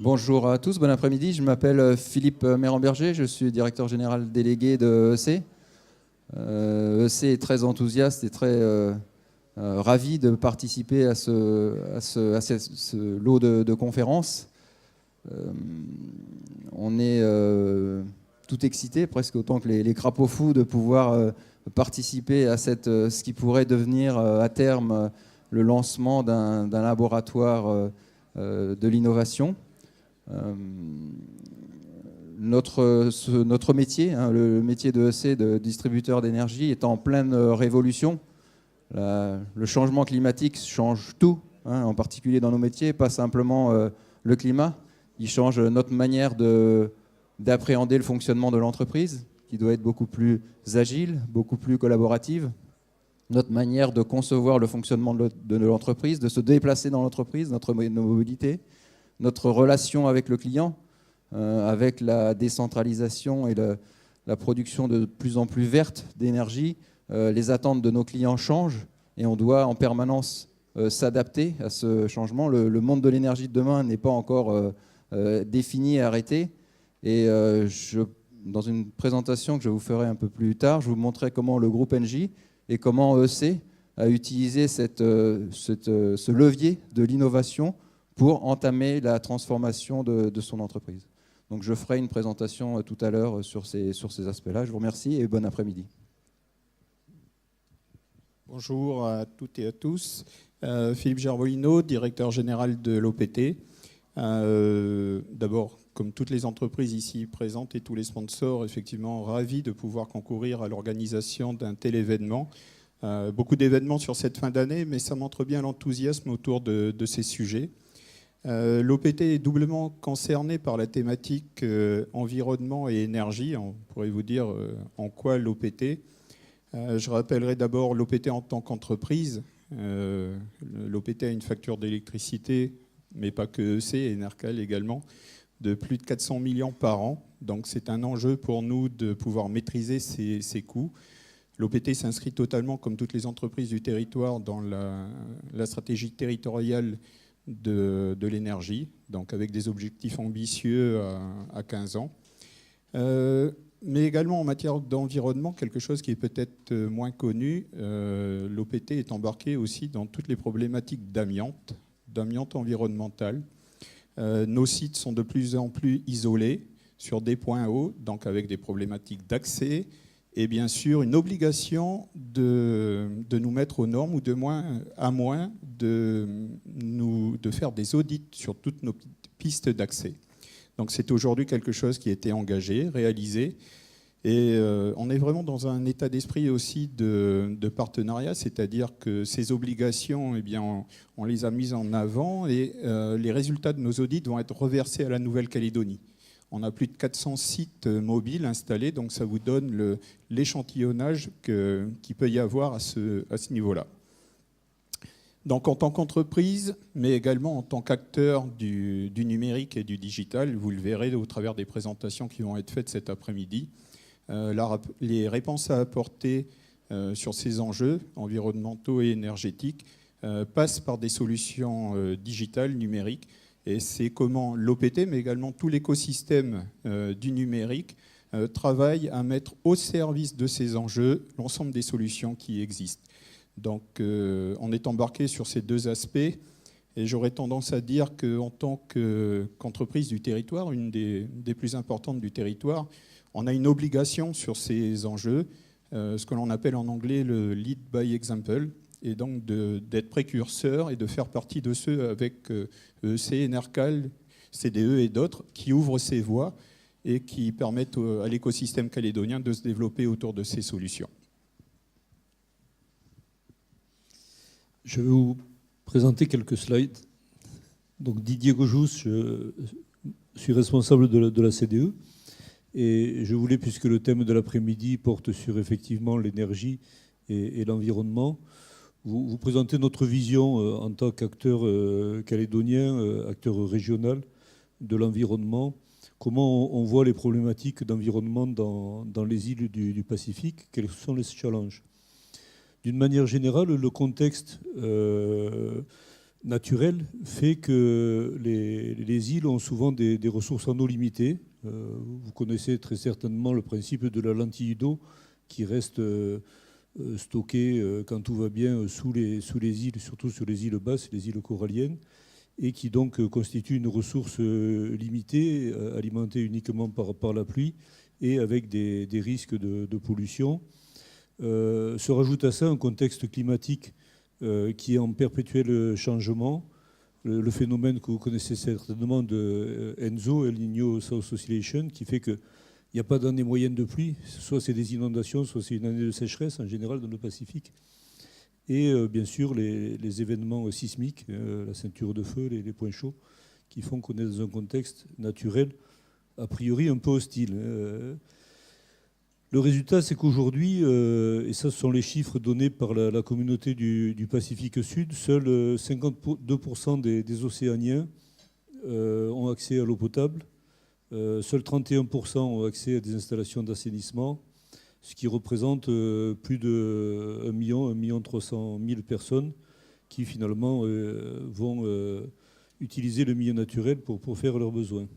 Bonjour à tous, bon après-midi. Je m'appelle Philippe Méran-Berger, je suis directeur général délégué de EC. EC est très enthousiaste et très ravi de participer à ce lot de conférences. On est tout excité, presque autant que les crapauds fous, de pouvoir participer à ce qui pourrait devenir à terme le lancement d'un laboratoire de l'innovation. Notre métier, le métier de EC, de distributeur d'énergie, est en pleine révolution. Le changement climatique change tout, en particulier dans nos métiers, pas simplement le climat. Il change notre manière d'appréhender le fonctionnement de l'entreprise, qui doit être beaucoup plus agile, beaucoup plus collaborative. Notre manière de concevoir le fonctionnement de l'entreprise, de se déplacer dans l'entreprise, nos mobilités, notre relation avec le client, avec la décentralisation et la production de plus en plus verte d'énergie, les attentes de nos clients changent et on doit en permanence s'adapter à ce changement. Le monde de l'énergie de demain n'est pas encore défini et arrêté. Et dans une présentation que je vous ferai un peu plus tard, je vous montrerai comment le groupe Engie et comment EC a utilisé ce levier de l'innovation pour entamer la transformation de son entreprise. Donc je ferai une présentation tout à l'heure sur ces aspects-là. Je vous remercie et bon après-midi. Bonjour à toutes et à tous. Philippe Gerbolino, directeur général de l'OPT. D'abord, comme toutes les entreprises ici présentes et tous les sponsors, effectivement ravis de pouvoir concourir à l'organisation d'un tel événement. Beaucoup d'événements sur cette fin d'année, mais ça montre bien l'enthousiasme autour de ces sujets. L'OPT est doublement concerné par la thématique environnement et énergie. On pourrait vous dire en quoi l'OPT. Je rappellerai d'abord l'OPT en tant qu'entreprise. L'OPT a une facture d'électricité, mais pas que EC, Enercal également, de plus de 400 millions par an. Donc c'est un enjeu pour nous de pouvoir maîtriser ces coûts. L'OPT s'inscrit totalement, comme toutes les entreprises du territoire, dans la stratégie territoriale de l'énergie, donc avec des objectifs ambitieux à 15 ans. Mais également en matière d'environnement, quelque chose qui est peut-être moins connu, l'OPT est embarqué aussi dans toutes les problématiques d'amiante environnementale. Nos sites sont de plus en plus isolés sur des points hauts, donc avec des problématiques d'accès, et bien sûr une obligation de nous mettre aux normes ou de moins de faire des audits sur toutes nos pistes d'accès. Donc c'est aujourd'hui quelque chose qui a été engagé, réalisé, et on est vraiment dans un état d'esprit aussi de partenariat, c'est-à-dire que ces obligations, eh bien, on les a mises en avant et les résultats de nos audits vont être reversés à la Nouvelle-Calédonie. On a plus de 400 sites mobiles installés, donc ça vous donne l'échantillonnage qu'il peut y avoir à ce niveau-là. Donc en tant qu'entreprise, mais également en tant qu'acteur du numérique et du digital, vous le verrez au travers des présentations qui vont être faites cet après-midi, les réponses à apporter sur ces enjeux environnementaux et énergétiques passent par des solutions digitales, numériques. Et c'est comment l'OPT, mais également tout l'écosystème du numérique, travaille à mettre au service de ces enjeux l'ensemble des solutions qui existent. Donc on est embarqué sur ces deux aspects et j'aurais tendance à dire qu'en tant qu'entreprise du territoire, une des plus importantes du territoire, on a une obligation sur ces enjeux, ce que l'on appelle en anglais le lead by example, et donc d'être précurseur et de faire partie de ceux avec EC, Enercal, CDE et d'autres qui ouvrent ces voies et qui permettent à l'écosystème calédonien de se développer autour de ces solutions. Je vais vous présenter quelques slides. Donc Didier Gojous, je suis responsable de la CDE et je voulais, puisque le thème de l'après-midi porte sur effectivement l'énergie et l'environnement, vous présenter notre vision en tant qu'acteur calédonien, acteur régional de l'environnement, comment on voit les problématiques d'environnement dans les îles du Pacifique, quels sont les challenges. D'une manière générale, le contexte naturel fait que les îles ont souvent des ressources en eau limitées. Vous connaissez très certainement le principe de la lentille d'eau qui reste stockée quand tout va bien sous les îles, surtout sur les îles basses, les îles coralliennes, et qui donc constitue une ressource limitée, alimentée uniquement par la pluie et avec des risques de pollution. Se rajoute à ça un contexte climatique qui est en perpétuel changement. Le phénomène que vous connaissez certainement de ENSO, El Niño South Oscillation, qui fait qu'il n'y a pas d'année moyenne de pluie, soit c'est des inondations, soit c'est une année de sécheresse en général dans le Pacifique. Et bien sûr les événements sismiques, la ceinture de feu, les points chauds, qui font qu'on est dans un contexte naturel a priori un peu hostile. Le résultat, c'est qu'aujourd'hui, et ça ce sont les chiffres donnés par la communauté du Pacifique Sud, seuls 52% des Océaniens ont accès à l'eau potable, seuls 31% ont accès à des installations d'assainissement, ce qui représente plus de 1 300 000 personnes qui finalement vont utiliser le milieu naturel pour faire leurs besoins.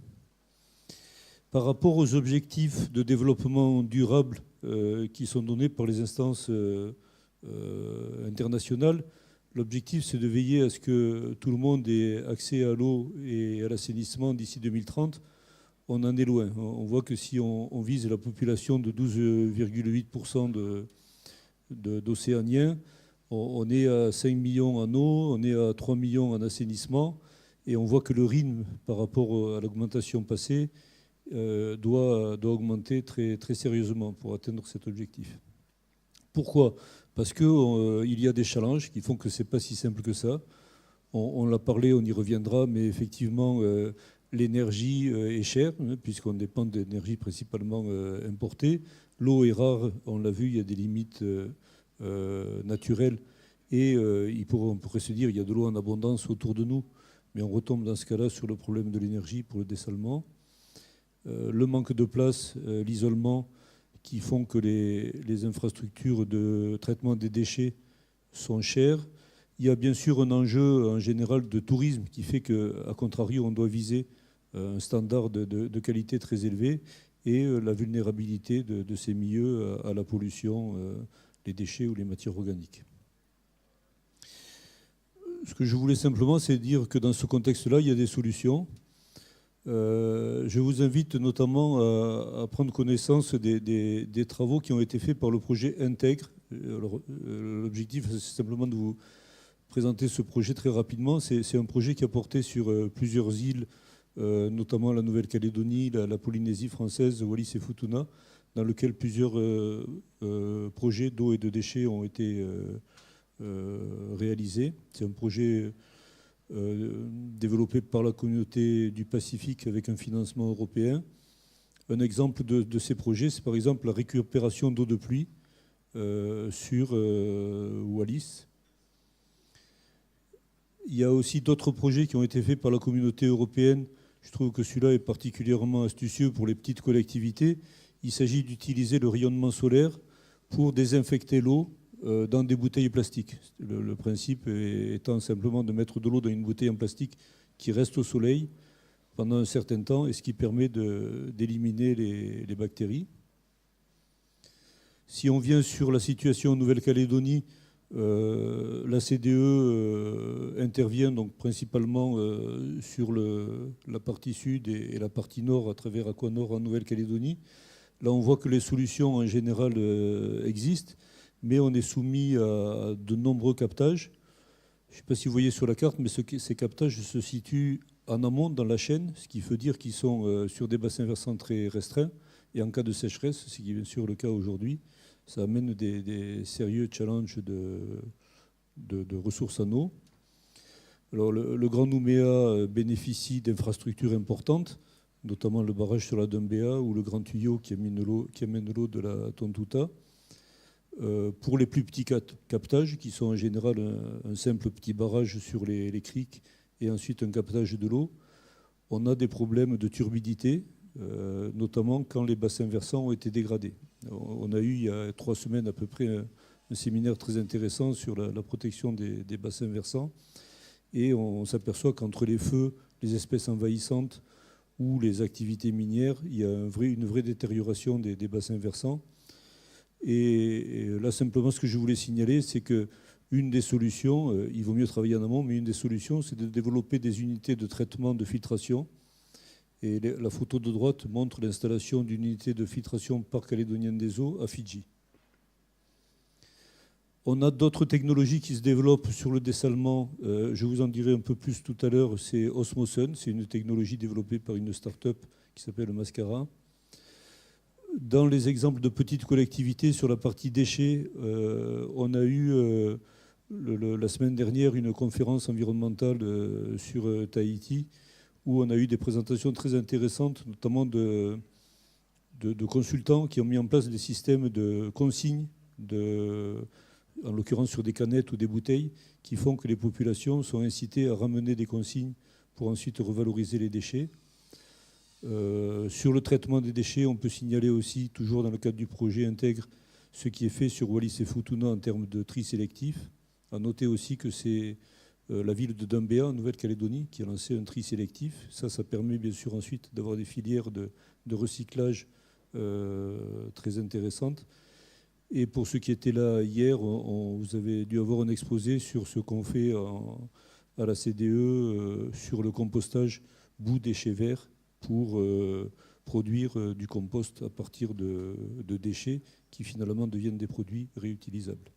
Par rapport aux objectifs de développement durable qui sont donnés par les instances internationales, l'objectif c'est de veiller à ce que tout le monde ait accès à l'eau et à l'assainissement d'ici 2030. On en est loin. On voit que si on vise la population de 12,8% d'Océaniens, on est à 5 millions en eau, on est à 3 millions en assainissement, et on voit que le rythme par rapport à l'augmentation passée doit augmenter très, très sérieusement pour atteindre cet objectif. Pourquoi ? Parce qu'il y a des challenges qui font que ce n'est pas si simple que ça. On l'a parlé, on y reviendra, mais effectivement, l'énergie est chère, puisqu'on dépend d'énergie principalement importée. L'eau est rare, on l'a vu, il y a des limites naturelles. Et on pourrait se dire qu'il y a de l'eau en abondance autour de nous, mais on retombe dans ce cas-là sur le problème de l'énergie pour le dessalement. Le manque de place, l'isolement, qui font que les infrastructures de traitement des déchets sont chères. Il y a bien sûr un enjeu en général de tourisme qui fait qu'à contrario, on doit viser un standard de qualité très élevé et la vulnérabilité de ces milieux à la pollution, les déchets ou les matières organiques. Ce que je voulais simplement, c'est dire que dans ce contexte-là, il y a des solutions. Je vous invite notamment à prendre connaissance des travaux qui ont été faits par le projet Intègre. L'objectif, c'est simplement de vous présenter ce projet très rapidement. C'est un projet qui a porté sur plusieurs îles, notamment la Nouvelle-Calédonie, la Polynésie française, Wallis et Futuna, dans lequel plusieurs projets d'eau et de déchets ont été réalisés. C'est un projet développé par la communauté du Pacifique avec un financement européen. Un exemple de ces projets, c'est par exemple la récupération d'eau de pluie sur Wallis. Il y a aussi d'autres projets qui ont été faits par la communauté européenne. Je trouve que celui-là est particulièrement astucieux pour les petites collectivités. Il s'agit d'utiliser le rayonnement solaire pour désinfecter l'eau dans des bouteilles plastiques. Le principe étant simplement de mettre de l'eau dans une bouteille en plastique qui reste au soleil pendant un certain temps, et ce qui permet d'éliminer les bactéries. Si on vient sur la situation en Nouvelle-Calédonie, la CDE intervient donc principalement sur la partie sud et la partie nord à travers Aquanor en Nouvelle-Calédonie. Là, on voit que les solutions en général existent, mais on est soumis à de nombreux captages. Je ne sais pas si vous voyez sur la carte, mais ces captages se situent en amont dans la chaîne, ce qui veut dire qu'ils sont sur des bassins versants très restreints. Et en cas de sécheresse, ce qui est bien sûr le cas aujourd'hui, ça amène des sérieux challenges de ressources en eau. Alors, le Grand Nouméa bénéficie d'infrastructures importantes, notamment le barrage sur la Dumbéa ou le grand tuyau qui amène l'eau de la Tontouta. Pour les plus petits captages, qui sont en général un simple petit barrage sur les criques et ensuite un captage de l'eau, on a des problèmes de turbidité, notamment quand les bassins versants ont été dégradés. On a eu il y a 3 semaines à peu près un séminaire très intéressant sur la protection des bassins versants. Et on s'aperçoit qu'entre les feux, les espèces envahissantes ou les activités minières, il y a une vraie détérioration des bassins versants. Et là, simplement, ce que je voulais signaler, c'est qu'une des solutions, il vaut mieux travailler en amont, mais une des solutions, c'est de développer des unités de traitement de filtration. Et la photo de droite montre l'installation d'une unité de filtration Parc calédonien des eaux à Fidji. On a d'autres technologies qui se développent sur le dessalement. Je vous en dirai un peu plus tout à l'heure. C'est Osmosun. C'est une technologie développée par une start-up qui s'appelle Mascara. Dans les exemples de petites collectivités sur la partie déchets, on a eu la semaine dernière une conférence environnementale sur Tahiti où on a eu des présentations très intéressantes, notamment de consultants qui ont mis en place des systèmes de consignes, en l'occurrence sur des canettes ou des bouteilles, qui font que les populations sont incitées à ramener des consignes pour ensuite revaloriser les déchets. Sur le traitement des déchets, on peut signaler aussi, toujours dans le cadre du projet Intègre, ce qui est fait sur Wallis et Futuna en termes de tri sélectif. À noter aussi que c'est la ville de Dumbéa, en Nouvelle-Calédonie, qui a lancé un tri sélectif. Ça permet bien sûr ensuite d'avoir des filières de recyclage très intéressantes. Et pour ceux qui étaient là hier, vous avez dû avoir un exposé sur ce qu'on fait à la CDE sur le compostage boue déchets verts pour produire du compost à partir de déchets qui finalement deviennent des produits réutilisables.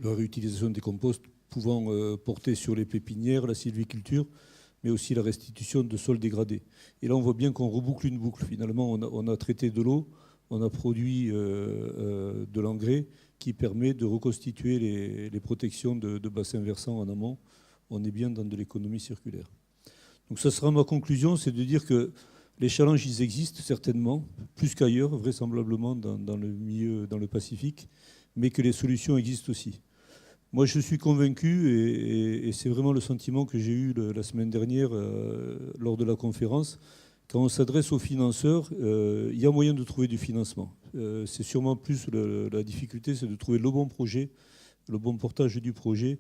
La réutilisation des composts pouvant porter sur les pépinières, la sylviculture, mais aussi la restitution de sols dégradés. Et là, on voit bien qu'on reboucle une boucle. Finalement, on a traité de l'eau, on a produit de l'engrais qui permet de reconstituer les protections de bassins versants en amont. On est bien dans de l'économie circulaire. Donc ça sera ma conclusion, c'est de dire que les challenges, ils existent certainement, plus qu'ailleurs, vraisemblablement dans le milieu, dans le Pacifique, mais que les solutions existent aussi. Moi, je suis convaincu, et c'est vraiment le sentiment que j'ai eu la semaine dernière lors de la conférence, quand on s'adresse aux financeurs, il y a moyen de trouver du financement. C'est sûrement plus la difficulté, c'est de trouver le bon projet, le bon portage du projet.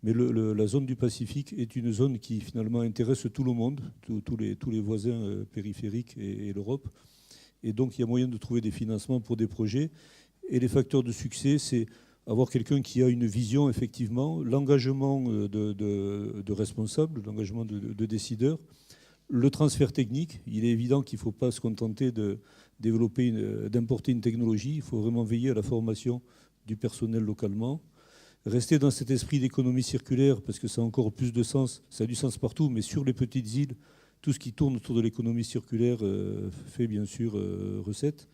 Mais la zone du Pacifique est une zone qui finalement intéresse tout le monde, tous les voisins périphériques et l'Europe. Et donc il y a moyen de trouver des financements pour des projets. Et les facteurs de succès, c'est avoir quelqu'un qui a une vision, effectivement, l'engagement de responsables, l'engagement de décideurs, le transfert technique. Il est évident qu'il ne faut pas se contenter de d'importer une technologie. Il faut vraiment veiller à la formation du personnel localement. Rester dans cet esprit d'économie circulaire, parce que ça a encore plus de sens, ça a du sens partout, mais sur les petites îles, tout ce qui tourne autour de l'économie circulaire fait bien sûr recette.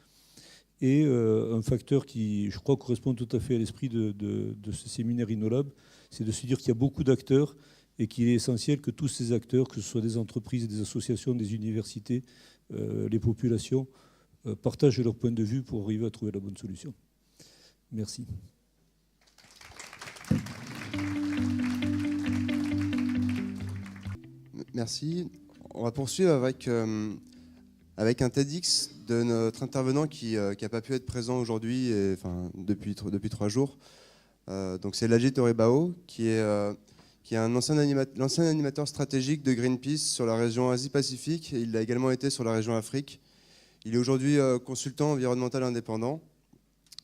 Et un facteur qui, je crois, correspond tout à fait à l'esprit de ce séminaire Innolab, c'est de se dire qu'il y a beaucoup d'acteurs et qu'il est essentiel que tous ces acteurs, que ce soit des entreprises, des associations, des universités, les populations, partagent leur point de vue pour arriver à trouver la bonne solution. Merci. Merci. On va poursuivre avec un TEDx de notre intervenant qui n'a pas pu être présent aujourd'hui, depuis 3 jours. Donc c'est Lajit Toribao, qui est un ancien animateur stratégique de Greenpeace sur la région Asie-Pacifique. Il l'a également été sur la région Afrique. Il est aujourd'hui consultant environnemental indépendant.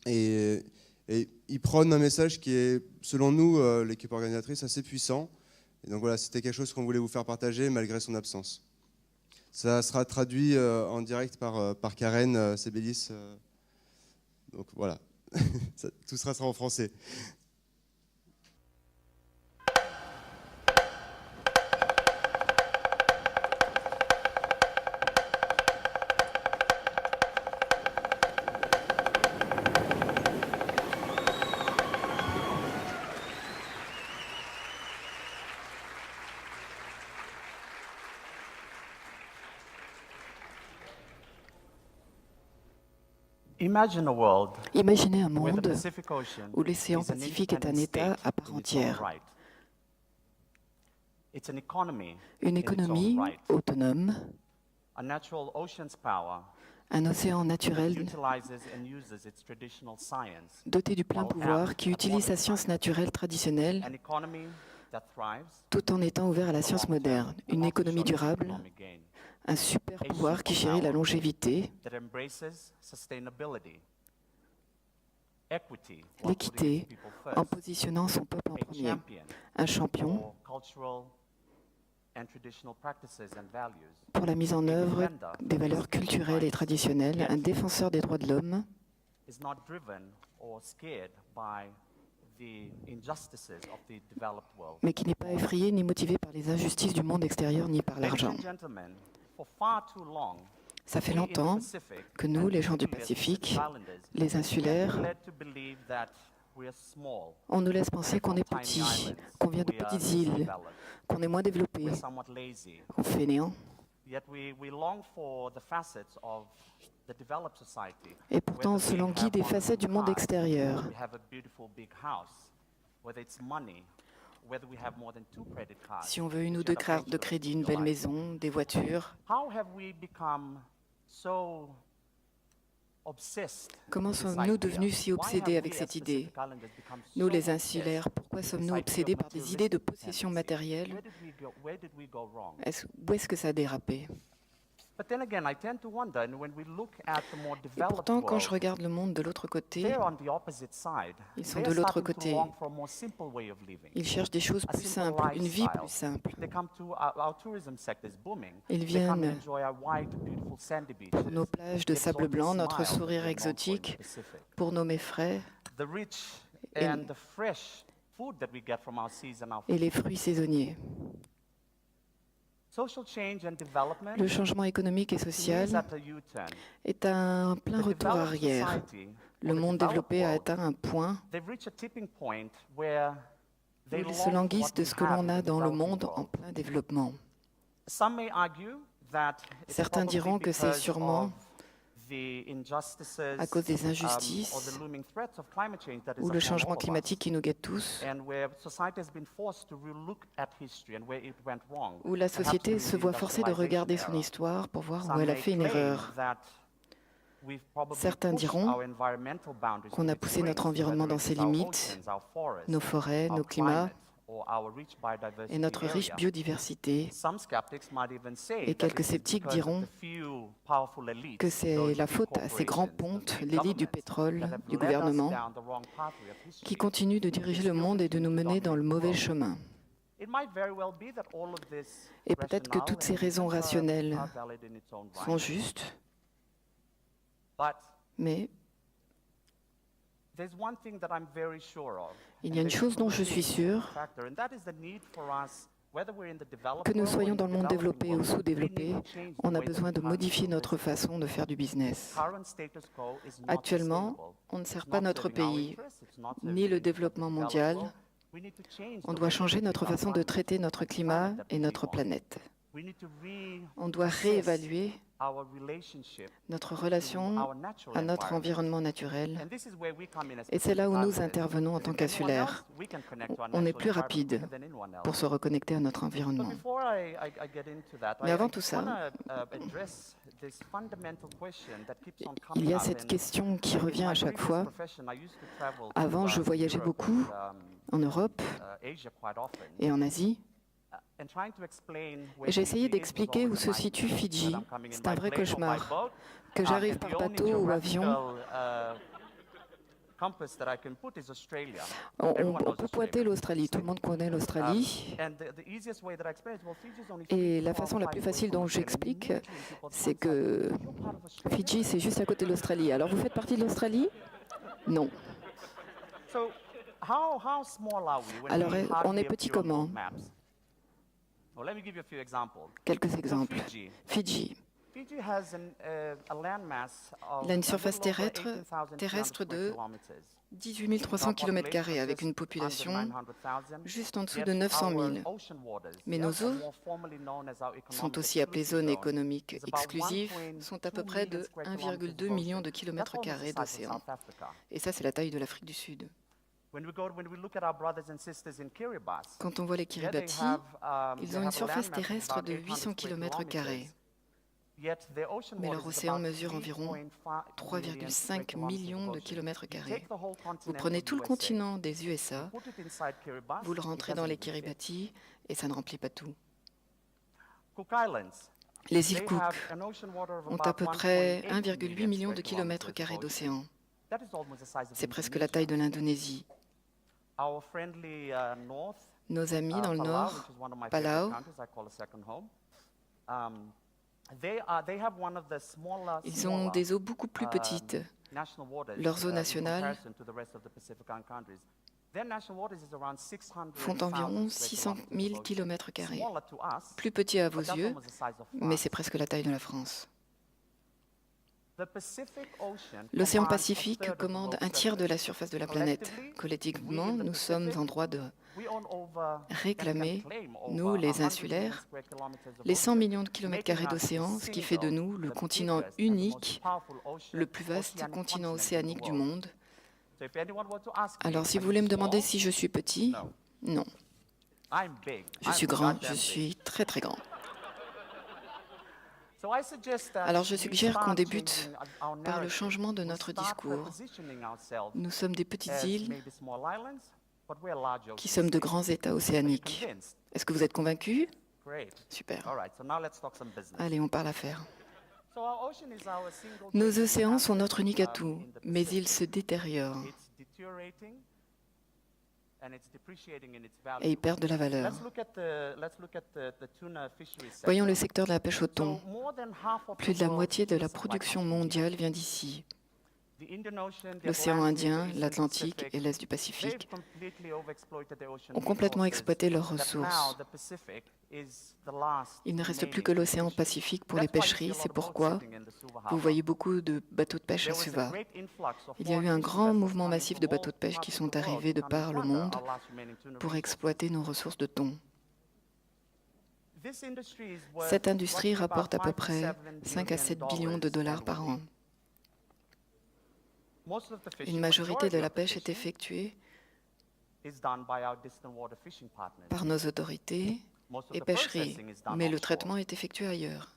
Et il prône un message qui est, selon nous, l'équipe organisatrice, assez puissant. Et donc voilà, c'était quelque chose qu'on voulait vous faire partager malgré son absence. Ça sera traduit en direct par Karen Sebélis. Donc voilà, tout sera en français. Imaginez un monde où l'océan Pacifique est un État à part entière, une économie autonome, un océan naturel doté du plein pouvoir qui utilise sa science naturelle traditionnelle, tout en étant ouvert à la science moderne, une économie durable, un super pouvoir qui chérit la longévité, l'équité, en positionnant son peuple en premier, un champion pour la mise en œuvre des valeurs culturelles et traditionnelles, un défenseur des droits de l'homme, mais qui n'est pas effrayé ni motivé par les injustices du monde extérieur ni par l'argent. Ça fait longtemps que nous, les gens du Pacifique, les insulaires, on nous laisse penser qu'on est petit, qu'on vient de petites îles, qu'on est moins développé, qu'on est fainéant. Et pourtant, on se languit des facettes du monde extérieur. Si on veut une ou deux cartes de crédit, une belle maison, des voitures, comment sommes-nous devenus si obsédés avec cette idée? Nous, les insulaires, pourquoi sommes-nous obsédés par des idées de possession matérielle? Où est-ce que ça a dérapé? Et pourtant, quand je regarde le monde de l'autre côté, ils sont de l'autre côté. Ils cherchent des choses plus simples, une vie plus simple. Ils viennent pour nos plages de sable blanc, notre sourire exotique, pour nos mets frais et les fruits saisonniers. Le changement économique et social est un plein retour arrière. Le monde développé a atteint un point où il se languisse de ce que l'on a dans le monde en plein développement. Certains diront que c'est sûrement à cause des injustices ou le changement climatique qui nous guette tous, où la société se voit forcée de regarder son histoire pour voir où elle a fait une erreur. Certains diront qu'on a poussé notre environnement dans ses limites, nos forêts, nos climats, et notre riche biodiversité. Et quelques sceptiques diront que c'est la faute à ces grands pontes, l'élite du pétrole, du gouvernement, qui continuent de diriger le monde et de nous mener dans le mauvais chemin. Et peut-être que toutes ces raisons rationnelles sont justes, mais il y a une chose dont je suis sûr, que nous soyons dans le monde développé ou sous-développé, on a besoin de modifier notre façon de faire du business. Actuellement, on ne sert pas notre pays, ni le développement mondial. On doit changer notre façon de traiter notre climat et notre planète. On doit réévaluer notre relation à notre environnement naturel. Et c'est là où nous intervenons en tant qu'insulaires. On est plus rapide pour se reconnecter à notre environnement. Mais avant tout ça, il y a cette question qui revient à chaque fois. Avant, je voyageais beaucoup en Europe et en Asie. Et j'ai essayé d'expliquer où se situe Fidji. C'est un vrai cauchemar. Que j'arrive par bateau ou avion, on peut pointer l'Australie. Tout le monde connaît l'Australie. Et la façon la plus facile dont j'explique, c'est que Fidji, c'est juste à côté de l'Australie. Alors, vous faites partie de l'Australie? Non. Alors, on est petit comment? Quelques exemples. Fidji. Il a une surface terrestre de 18 300 km² avec une population juste en dessous de 900 000. Mais nos eaux sont aussi appelées zones économiques exclusives, sont à peu près de 1,2 million de km² d'océan. Et ça, c'est la taille de l'Afrique du Sud. Quand on voit les Kiribati, ils ont une surface terrestre de 800 km². Mais leur océan mesure environ 3,5 millions de kilomètres carrés. Vous prenez tout le continent des USA, vous le rentrez dans les Kiribati et ça ne remplit pas tout. Les îles Cook ont à peu près 1,8 million de kilomètres carrés d'océan. C'est presque la taille de l'Indonésie. Nos amis dans le nord, Palau, ils ont des eaux beaucoup plus petites. Leurs eaux nationales font environ 600 000 kilomètres carrés. Plus petit à vos yeux, mais c'est presque la taille de la France. L'océan Pacifique commande un tiers de la surface de la planète. Collectivement, nous sommes en droit de réclamer, nous les insulaires, les 100 millions de kilomètres carrés d'océan, ce qui fait de nous le continent unique, le plus vaste continent océanique du monde. Alors si vous voulez me demander si je suis petit, non. Je suis grand, je suis très très grand. Alors je suggère qu'on débute par le changement de notre discours. Nous sommes des petites îles qui sommes de grands États océaniques. Est-ce que vous êtes convaincus? Super. Allez, on parle affaires. Nos océans sont notre unique atout, mais ils se détériorent et ils perdent de la valeur. Voyons le secteur de la pêche au thon. Plus de la moitié de la production mondiale vient d'ici. L'océan Indien, l'Atlantique et l'Est du Pacifique ont complètement exploité leurs ressources. Il ne reste plus que l'océan Pacifique pour les pêcheries, c'est pourquoi vous voyez beaucoup de bateaux de pêche à Suva. Il y a eu un grand mouvement massif de bateaux de pêche qui sont arrivés de par le monde pour exploiter nos ressources de thon. Cette industrie rapporte à peu près 5 à 7 billions de dollars par an. Une majorité de la pêche est effectuée par nos autorités et pêcheries, mais le traitement est effectué ailleurs.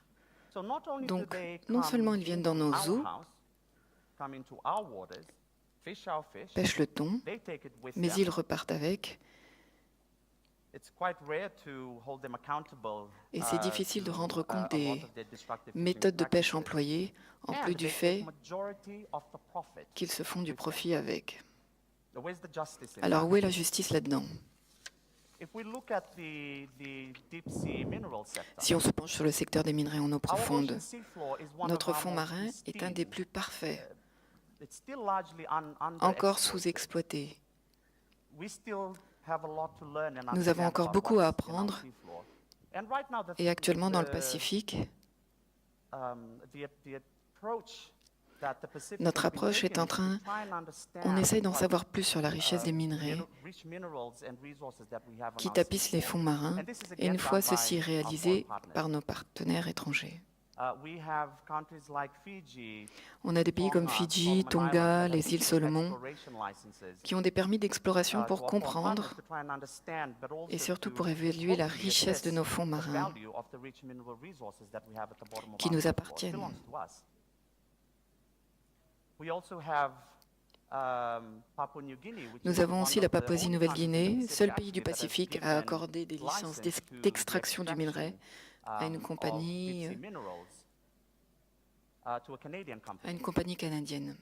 Donc, non seulement ils viennent dans nos eaux, pêchent le thon, mais ils repartent avec. Et c'est difficile de rendre compte des méthodes de pêche employées, en plus du fait qu'ils se font du profit avec. Alors où est la justice là-dedans? Si on se penche sur le secteur des minerais en eau profonde, notre fond marin est un des plus parfaits, encore sous-exploité. Nous avons encore beaucoup à apprendre et actuellement dans le Pacifique, notre approche est en train, on essaye d'en savoir plus sur la richesse des minerais qui tapissent les fonds marins et une fois ceci réalisé par nos partenaires étrangers. On a des pays comme Fidji, Tonga, les îles Solomon, qui ont des permis d'exploration pour comprendre et surtout pour évaluer la richesse de nos fonds marins qui nous appartiennent. Nous avons aussi la Papouasie-Nouvelle-Guinée, seul pays du Pacifique à accorder des licences d'extraction du minerai à une compagnie canadienne.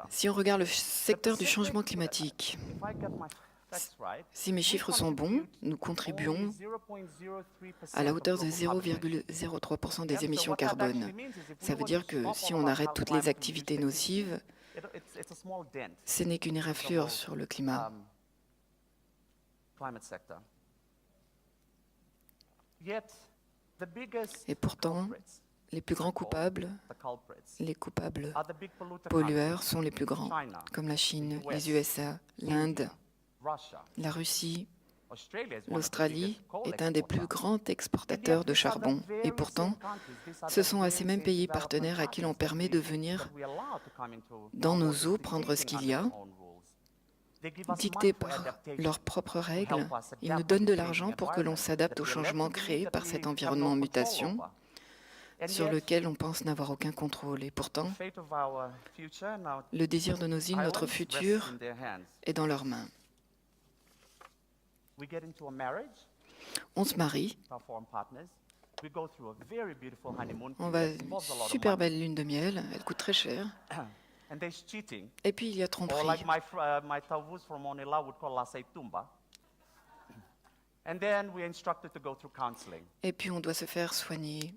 Si on regarde le secteur du changement climatique, si mes chiffres sont bons, nous contribuons à la hauteur de 0,03% des émissions carbone. Ça veut dire que si on arrête toutes les activités nocives, ce n'est qu'une éraflure sur le climat. Et pourtant, les plus grands coupables, les coupables pollueurs sont les plus grands, comme la Chine, les USA, l'Inde, la Russie. L'Australie est un des plus grands exportateurs de charbon. Et pourtant, ce sont à ces mêmes pays partenaires à qui l'on permet de venir dans nos eaux prendre ce qu'il y a Dictés par leurs propres règles, ils nous donnent de l'argent pour que l'on s'adapte aux changements créés par cet environnement en mutation sur lequel on pense n'avoir aucun contrôle. Et pourtant, le désir de nos îles, notre futur, est dans leurs mains. On se marie, on va à une super belle lune de miel, elle coûte très cher, et puis il y a tromperie. Et puis on doit se faire soigner.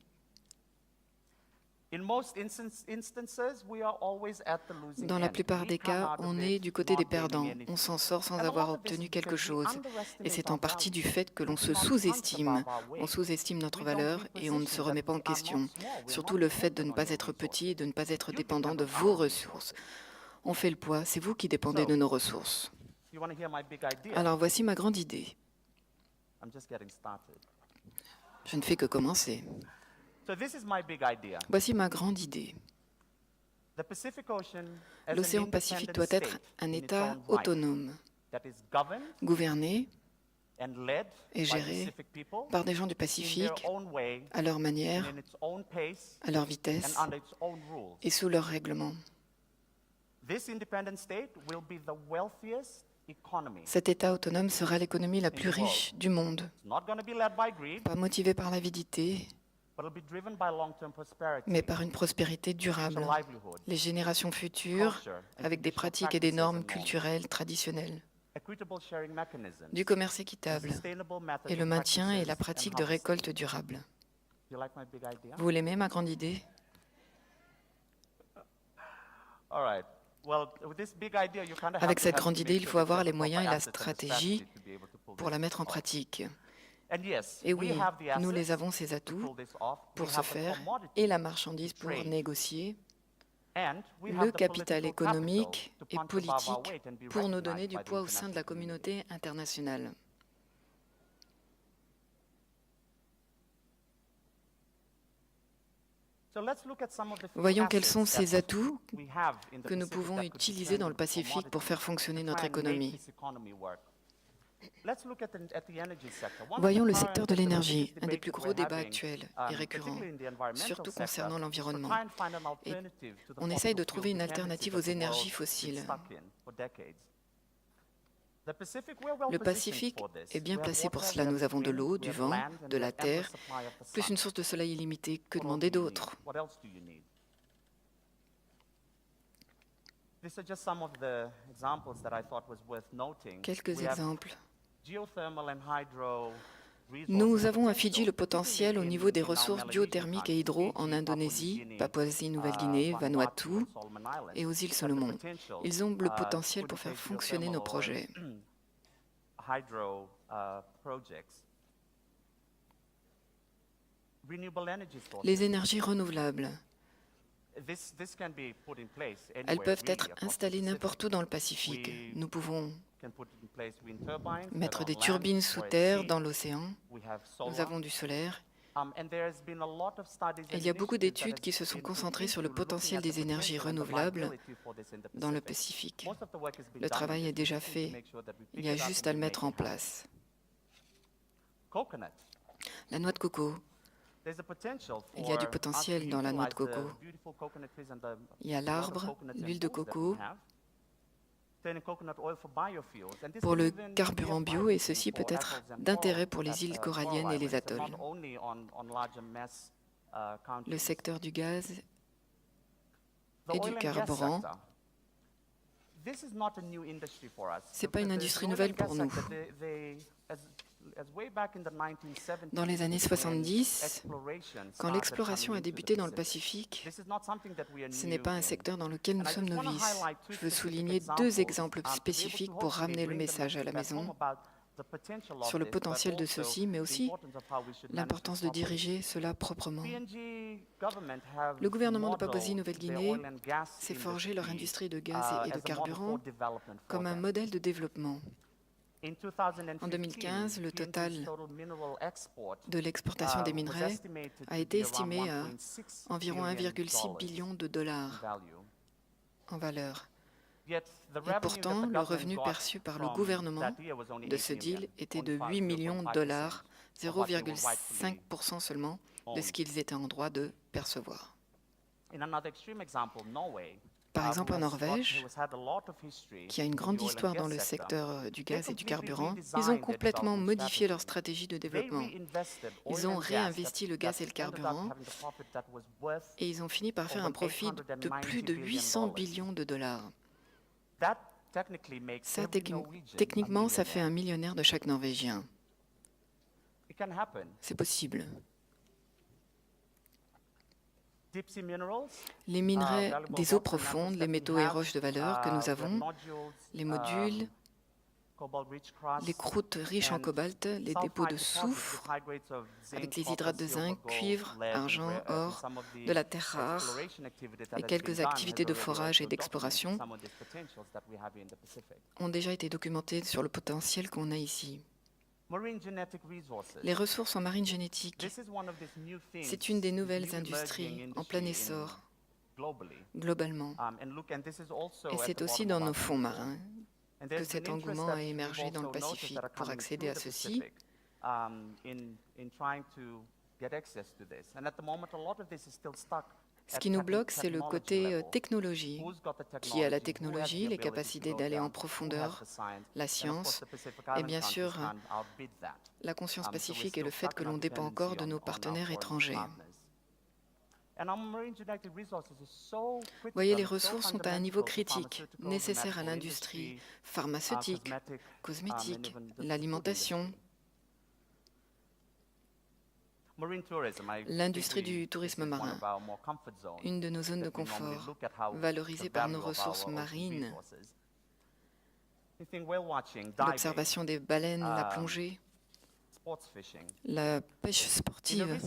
Dans la plupart des cas, on est du côté des perdants. On s'en sort sans avoir obtenu quelque chose. Et c'est en partie du fait que l'on se sous-estime. On sous-estime notre valeur et on ne se remet pas en question. Surtout le fait de ne pas être petit et de ne pas être dépendant de vos ressources. On fait le poids, c'est vous qui dépendez de nos ressources. Alors voici ma grande idée. Je ne fais que commencer. Voici ma grande idée. L'océan Pacifique doit être un État autonome, gouverné et géré par des gens du Pacifique à leur manière, à leur vitesse et sous leurs règlements. Cet État autonome sera l'économie la plus riche du monde, pas motivée par l'avidité, mais par une prospérité durable. Les générations futures, avec des pratiques et des normes culturelles traditionnelles, du commerce équitable et le maintien et la pratique de récolte durable. Vous l'aimez, ma grande idée? Avec cette grande idée, il faut avoir les moyens et la stratégie pour la mettre en pratique. Et oui, nous les avons, ces atouts, pour ce faire, et la marchandise pour négocier, le capital économique et politique pour nous donner du poids au sein de la communauté internationale. Voyons quels sont ces atouts que nous pouvons utiliser dans le Pacifique pour faire fonctionner notre économie. Voyons le secteur de l'énergie, un des plus gros débats actuels et récurrents, surtout concernant l'environnement. Et on essaye de trouver une alternative aux énergies fossiles. Le Pacifique est bien placé pour cela. Nous avons de l'eau, du vent, de la terre, plus une source de soleil illimitée. Que demander d'autre? Quelques exemples. Nous avons à Fidji le potentiel au niveau des ressources géothermiques et hydro en Indonésie, Papouasie-Nouvelle-Guinée, Vanuatu et aux îles Salomon. Ils ont le potentiel pour faire fonctionner nos projets. Les énergies renouvelables. Elles peuvent être installées n'importe où dans le Pacifique. Nous pouvons mettre des turbines sous terre dans l'océan. Nous avons du solaire. Il y a beaucoup d'études qui se sont concentrées sur le potentiel des énergies renouvelables dans le Pacifique. Le travail est déjà fait. Il y a juste à le mettre en place. La noix de coco. Il y a du potentiel dans la noix de coco. Il y a l'arbre, l'huile de coco, pour le carburant bio, et ceci peut être d'intérêt pour les îles coralliennes et les atolls. Le secteur du gaz et du carburant, ce n'est pas une industrie nouvelle pour nous. Dans les années 70, quand l'exploration a débuté dans le Pacifique, ce n'est pas un secteur dans lequel nous sommes novices. Je veux souligner deux exemples spécifiques pour ramener le message à la maison sur le potentiel de ceci, mais aussi l'importance de diriger cela proprement. Le gouvernement de Papouasie-Nouvelle-Guinée s'est forgé leur industrie de gaz et de carburant comme un modèle de développement. En 2015, le total de l'exportation des minerais a été estimé à environ 1,6 billion de dollars en valeur. Et pourtant, le revenu perçu par le gouvernement de ce deal était de 8 millions de dollars, 0,5% seulement de ce qu'ils étaient en droit de percevoir. Par exemple, en Norvège, qui a une grande histoire dans le secteur du gaz et du carburant, ils ont complètement modifié leur stratégie de développement. Ils ont réinvesti le gaz et le carburant et ils ont fini par faire un profit de plus de 800 billions de dollars. Ça, techniquement, ça fait un millionnaire de chaque Norvégien. C'est possible. Les minerais des eaux profondes, les métaux et roches de valeur que nous avons, les modules, les croûtes riches en cobalt, les dépôts de soufre, avec les hydrates de zinc, cuivre, argent, or, de la terre rare et quelques activités de forage et d'exploration ont déjà été documentées sur le potentiel qu'on a ici. Les ressources en marine génétique, c'est une des nouvelles industries en plein essor globalement. Et c'est aussi dans nos fonds marins que cet engouement a émergé dans le Pacifique pour accéder à ceci. Ce qui nous bloque, c'est le côté technologie. Qui a la technologie, les capacités d'aller en profondeur, la science, et bien sûr la conscience pacifique et le fait que l'on dépend encore de nos partenaires étrangers. Voyez, les ressources sont à un niveau critique, nécessaires à l'industrie pharmaceutique, cosmétique, l'alimentation. L'industrie du tourisme marin, une de nos zones de confort, valorisée par nos ressources marines. L'observation des baleines, la plongée, la pêche sportive.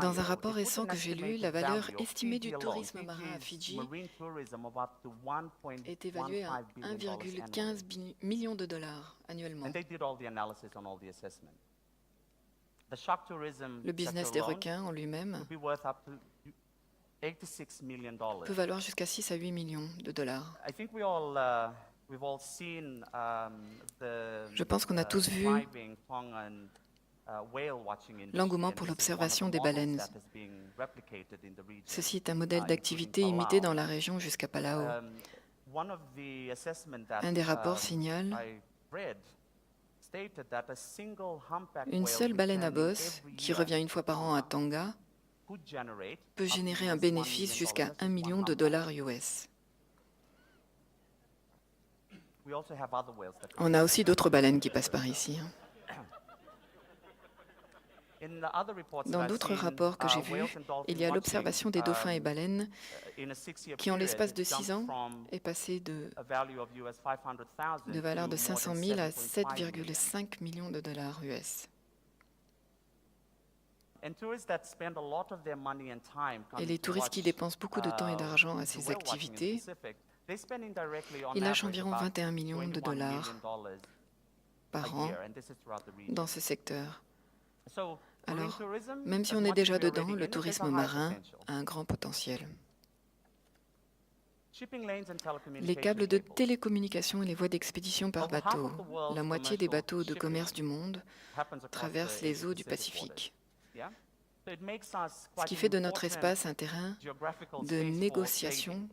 Dans un rapport récent que j'ai lu, la valeur estimée du tourisme marin à Fidji est évaluée à 1,15 million de dollars annuellement. Le business des requins en lui-même peut valoir jusqu'à 6 à 8 millions de dollars. Je pense qu'on a tous vu l'engouement pour l'observation des baleines. Ceci est un modèle d'activité imité dans la région jusqu'à Palau. Un des rapports signale une seule baleine à bosse, qui revient une fois par an à Tonga, peut générer un bénéfice jusqu'à 1 million de dollars US. On a aussi d'autres baleines qui passent par ici. Dans d'autres rapports que j'ai vus, il y a l'observation des dauphins et baleines qui, en l'espace de 6 ans, est passé de valeur de 500 000 à 7,5 millions de dollars US. Et les touristes qui dépensent beaucoup de temps et d'argent à ces activités, ils lâchent environ 21 millions de dollars par an dans ce secteur. Alors, même si on est déjà dedans, le tourisme marin a un grand potentiel. Les câbles de télécommunication et les voies d'expédition par bateau. La moitié des bateaux de commerce du monde traversent les eaux du Pacifique. Ce qui fait de notre espace un terrain de négociation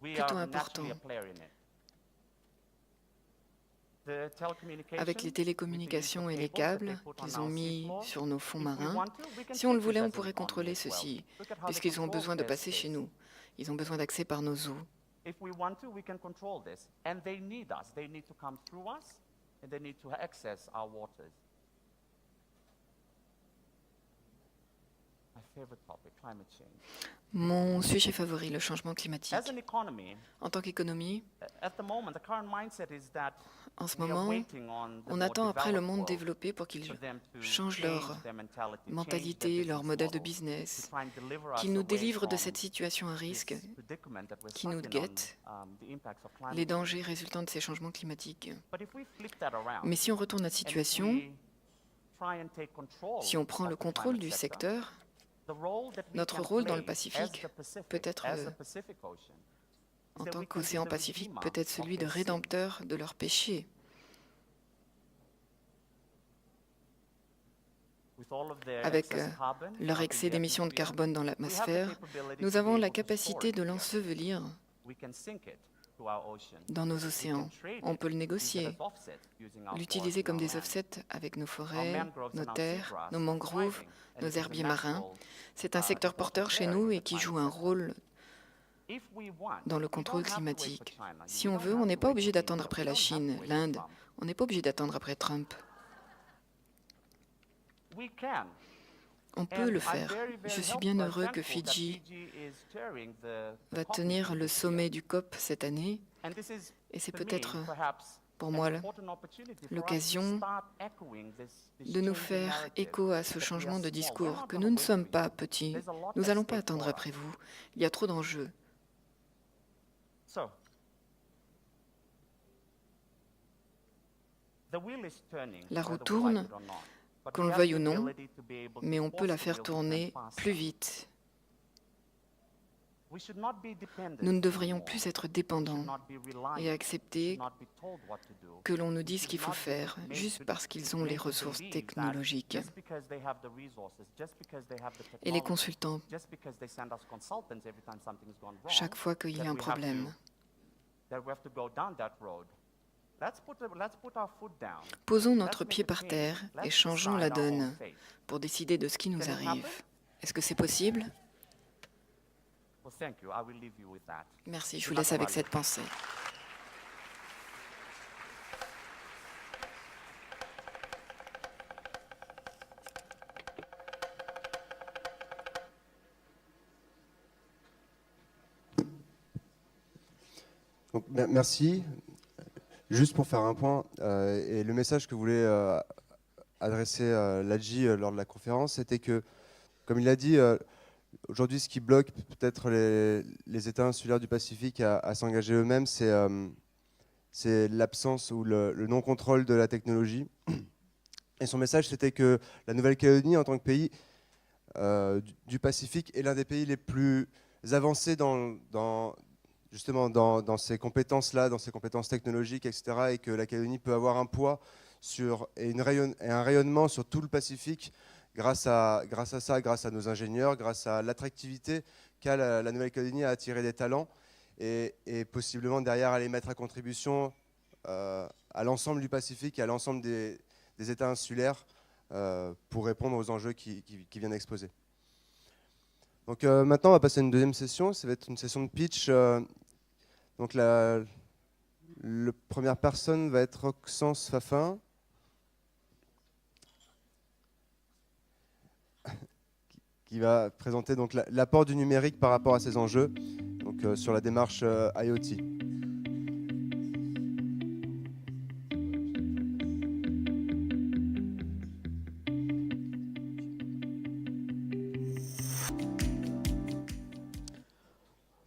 plutôt important. Avec les télécommunications et les câbles qu'ils ont mis sur nos fonds marins, si on le voulait, on pourrait contrôler ceci, puisqu'ils ont besoin de passer chez nous. Ils ont besoin d'accès par nos eaux. Mon sujet favori, le changement climatique. En tant qu'économie, en ce moment, on attend après le monde développé pour qu'ils changent leur mentalité, leur modèle de business, qu'ils nous délivrent de cette situation à risque qui nous guette, les dangers résultant de ces changements climatiques. Mais si on retourne la situation, si on prend le contrôle du secteur, notre rôle dans le Pacifique peut être en tant qu'océan Pacifique, peut être celui de rédempteur de leurs péchés. Avec leur excès d'émissions de carbone dans l'atmosphère, nous avons la capacité de l'ensevelir dans nos océans. On peut le négocier, l'utiliser comme des offsets avec nos forêts, nos terres, nos mangroves, nos herbiers marins. C'est un secteur porteur chez nous et qui joue un rôle dans le contrôle climatique. Si on veut, on n'est pas obligé d'attendre après la Chine, l'Inde. On n'est pas obligé d'attendre après Trump. On peut le faire. Je suis bien heureux que Fidji va tenir le sommet du COP cette année. Et c'est peut-être pour moi l'occasion de nous faire écho à ce changement de discours, que nous ne sommes pas petits. Nous n'allons pas attendre après vous. Il y a trop d'enjeux. La roue tourne, qu'on le veuille ou non, mais on peut la faire tourner plus vite. Nous ne devrions plus être dépendants et accepter que l'on nous dise ce qu'il faut faire, juste parce qu'ils ont les ressources technologiques et les consultants chaque fois qu'il y a un problème. Posons notre pied par terre et changeons la donne pour décider de ce qui nous arrive. Est-ce que c'est possible? Merci, je vous laisse avec cette pensée. Donc, merci. Juste pour faire un point, et le message que voulait adresser Ladji lors de la conférence, c'était que, comme il l'a dit, aujourd'hui, ce qui bloque peut-être les États insulaires du Pacifique à s'engager eux-mêmes, c'est l'absence ou le non-contrôle de la technologie. Et son message, c'était que la Nouvelle-Calédonie, en tant que pays du Pacifique, est l'un des pays les plus avancés justement dans ces compétences-là, dans ces compétences technologiques, etc., et que la Calédonie peut avoir un poids et un rayonnement sur tout le Pacifique grâce à ça, grâce à nos ingénieurs, grâce à l'attractivité qu'a la Nouvelle-Calédonie à attirer des talents et possiblement derrière à les mettre à contribution à l'ensemble du Pacifique et à l'ensemble des États insulaires pour répondre aux enjeux qui viennent d'exposer. Donc maintenant, on va passer à une deuxième session. Ça va être une session de pitch. Donc la première personne va être Oxence Fafin, qui va présenter donc l'apport du numérique par rapport à ces enjeux, donc sur la démarche IoT.